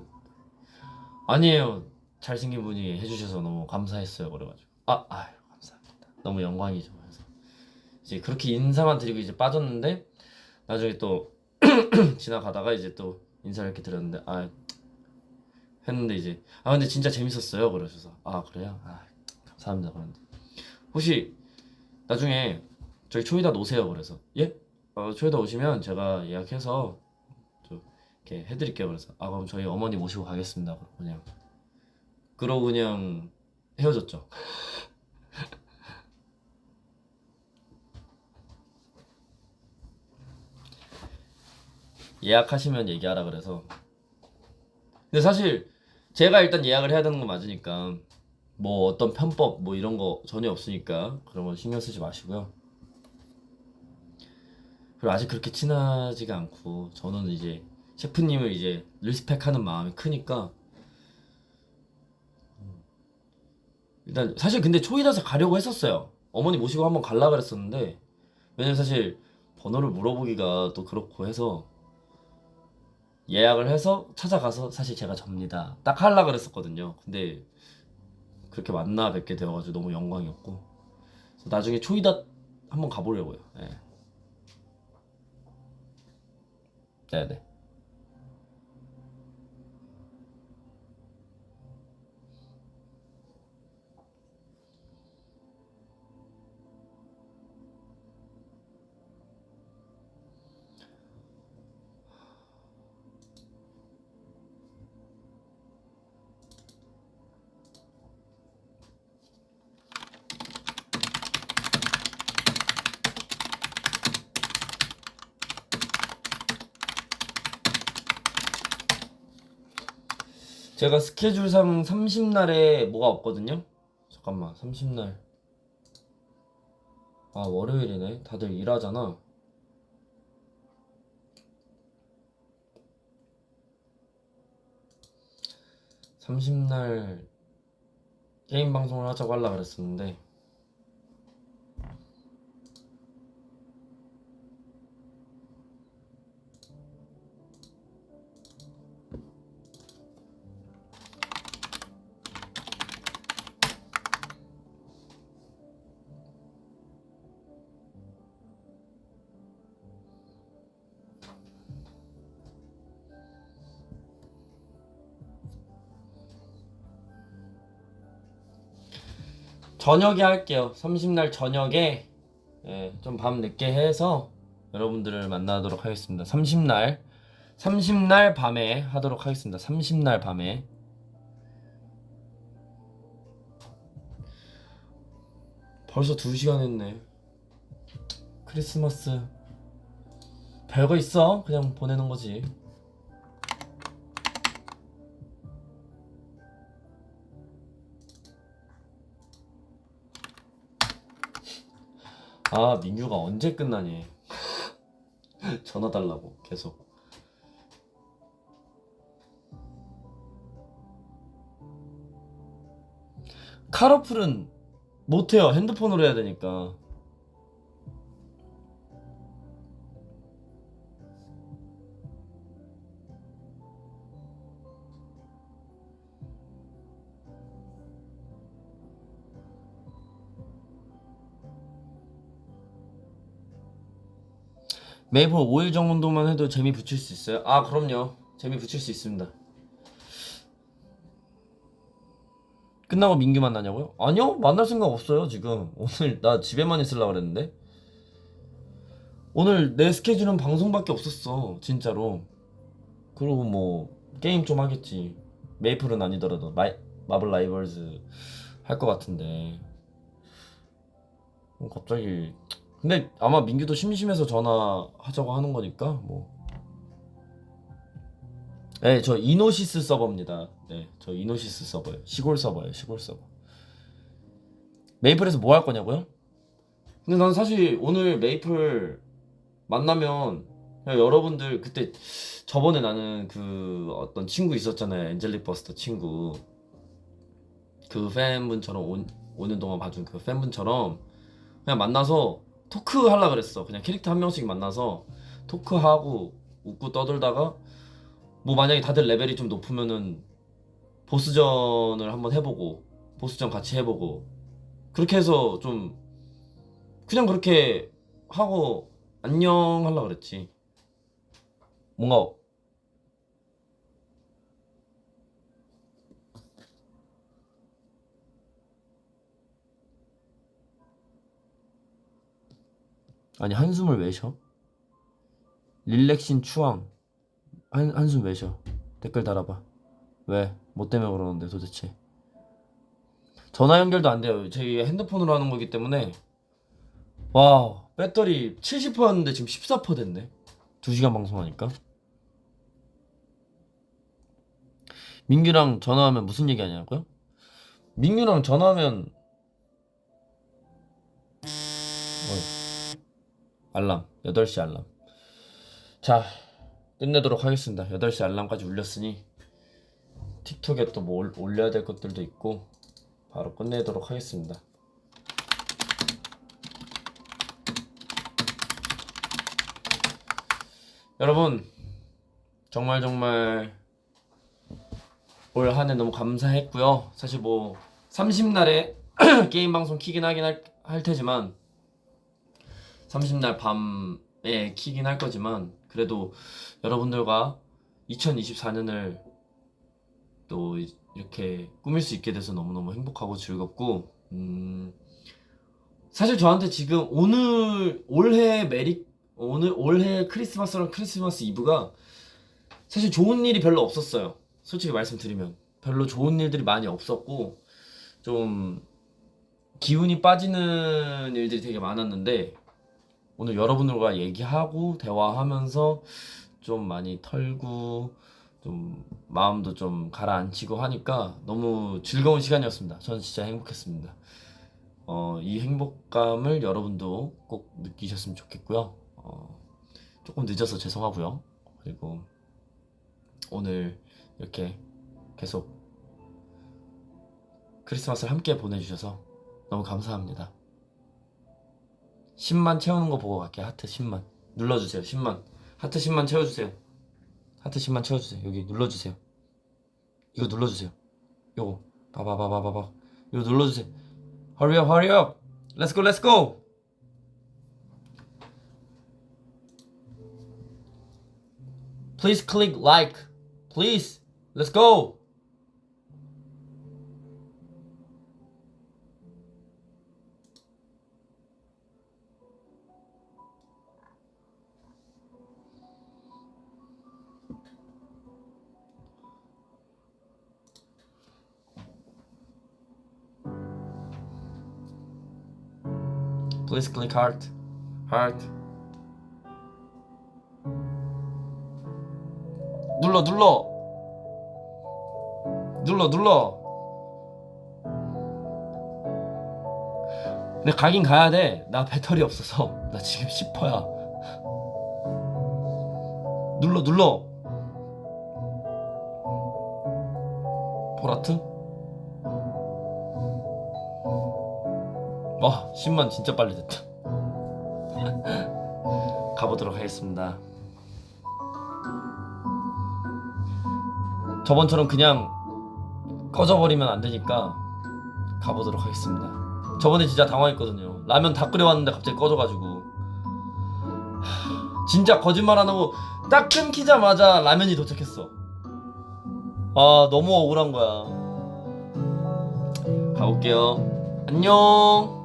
아니에요. 잘생긴 분이 해주셔서 너무 감사했어요. 그래가지고 아유 감사합니다. 너무 영광이죠. 그래서 이제 그렇게 인사만 드리고 이제 빠졌는데 나중에 또 지나가다가 이제 또 인사를 이렇게 드렸는데 아 했는데 이제 아 근데 진짜 재밌었어요. 그러셔서 아 그래요? 아 감사합니다. 그런데 혹시 나중에 저희 초이다 오세요. 그래서 예? 초이다 오시면 제가 예약해서 좀 이렇게 해드릴게요. 그래서 아 그럼 저희 어머니 모시고 가겠습니다. 그러고 그냥 헤어졌죠. 예약하시면 얘기하라 그래서 근데 사실 제가 일단 예약을 해야 되는 건 맞으니까 뭐 어떤 편법 뭐 이런 거 전혀 없으니까 그런 건 신경 쓰지 마시고요. 그리고 아직 그렇게 친하지가 않고 저는 이제 셰프님을 이제 리스펙하는 마음이 크니까 일단 사실 근데 초이다서 가려고 했었어요. 어머니 모시고 한번 갈라 그랬었는데 왜냐면 사실 번호를 물어보기가 또 그렇고 해서 예약을 해서 찾아가서 사실 제가 접니다. 딱 하려 그랬었거든요. 근데 그렇게 만나 뵙게 되어가지고 너무 영광이었고 그래서 나중에 초이다 한번 가보려고요. 네. 네네. 제가 스케줄상 30날에 뭐가 없거든요. 잠깐만 30날 아 월요일이네. 다들 일하잖아. 30날 게임 방송을 하자고 하려 그랬었는데 저녁에 할게요. 30날 저녁에 예, 좀 밤 늦게 해서 여러분들을 만나도록 하겠습니다. 30날 밤에 하도록 하겠습니다. 30날 밤에 벌써 2시간 했네. 크리스마스 별거 있어? 그냥 보내는 거지. 아 민규가 언제 끝나니? 전화 달라고 계속. 카러플은 못해요. 핸드폰으로 해야 되니까. 메이플 5일 정도만 해도 재미 붙일 수 있어요? 아 그럼요. 재미 붙일 수 있습니다. 끝나고 민규 만나냐고요? 아니요, 만날 생각 없어요. 지금 오늘 나 집에만 있으려고 그랬는데 오늘 내 스케줄은 방송밖에 없었어 진짜로. 그리고 뭐 게임 좀 하겠지. 메이플은 아니더라도 마블 라이벌즈 할 것 같은데 갑자기. 근데 아마 민규도 심심해서 전화하자고 하는 거니까 뭐. 네, 저 이노시스 서버입니다. 네, 저 이노시스 서버예요. 시골 서버예요, 시골 서버. 메이플에서 뭐 할 거냐고요? 근데 난 사실 오늘 메이플 만나면 그냥 여러분들 그때 저번에 나는 그 어떤 친구 있었잖아요. 엔젤릭 버스터 친구. 그 팬분처럼 5년 동안 봐준 그 팬분처럼 그냥 만나서 토크 하려 그랬어. 그냥 캐릭터 한 명씩 만나서 토크하고 웃고 떠들다가 뭐 만약에 다들 레벨이 좀 높으면은 보스전을 한번 해보고 보스전 같이 해보고 그렇게 해서 좀 그냥 그렇게 하고 안녕 하려 그랬지. 뭔가 아니 한숨을 왜 쉬어? 릴렉신 추앙 한숨 왜 쉬어? 댓글 달아봐. 왜? 뭐 때문에 그러는데 도대체? 전화 연결도 안 돼요. 저희 핸드폰으로 하는 거기 때문에. 와 배터리 70%였는데 지금 14% 됐네. 2시간 방송하니까. 민규랑 전화하면 무슨 얘기 하냐고요? 민규랑 전화하면 알람 8시 알람. 자 끝내도록 하겠습니다. 8시 알람까지 울렸으니 틱톡에 또 뭐 올려야 될 것들도 있고 바로 끝내도록 하겠습니다. 여러분 정말 올 한 해 너무 감사했고요. 사실 뭐 30날에 게임 방송 키긴 하긴 할 테지만 30날 밤에 키긴 할 거지만 그래도 여러분들과 2024년을 또 이렇게 꾸밀 수 있게 돼서 너무너무 행복하고 즐겁고 사실 저한테 지금 올해 크리스마스랑 크리스마스 이브가 사실 좋은 일이 별로 없었어요. 솔직히 말씀드리면 별로 좋은 일들이 많이 없었고 좀 기운이 빠지는 일들이 되게 많았는데 오늘 여러분들과 얘기하고 대화하면서 좀 많이 털고 좀 마음도 좀 가라앉히고 하니까 너무 즐거운 시간이었습니다. 저는 진짜 행복했습니다. 이 행복감을 여러분도 꼭 느끼셨으면 좋겠고요. 조금 늦어서 죄송하고요. 그리고 오늘 이렇게 계속 크리스마스를 함께 보내주셔서 너무 감사합니다. 10만 채우는 거 보고 갈게요. 하트 10만 눌러주세요. 10만 하트 10만 채워주세요. 하트 10만 채워주세요. 여기 눌러주세요. 이거 눌러주세요. 요거 봐봐봐봐봐봐. 이거 눌러주세요. Hurry up, hurry up. Let's go, let's go. Please click like. Please. Let's go. Please click heart. Heart. 눌러. 근데 가긴 가야 돼. 나 배터리 없어서. 나 지금 10%야. 눌러. 보라트? 와 10만 진짜 빨리 됐다. 가보도록 하겠습니다. 저번처럼 그냥 꺼져버리면 안 되니까 가보도록 하겠습니다. 저번에 진짜 당황했거든요. 라면 다 끓여왔는데 갑자기 꺼져가지고 진짜 거짓말 안 하고 딱 끊기자마자 라면이 도착했어. 아 너무 억울한 거야. 가볼게요. 안녕.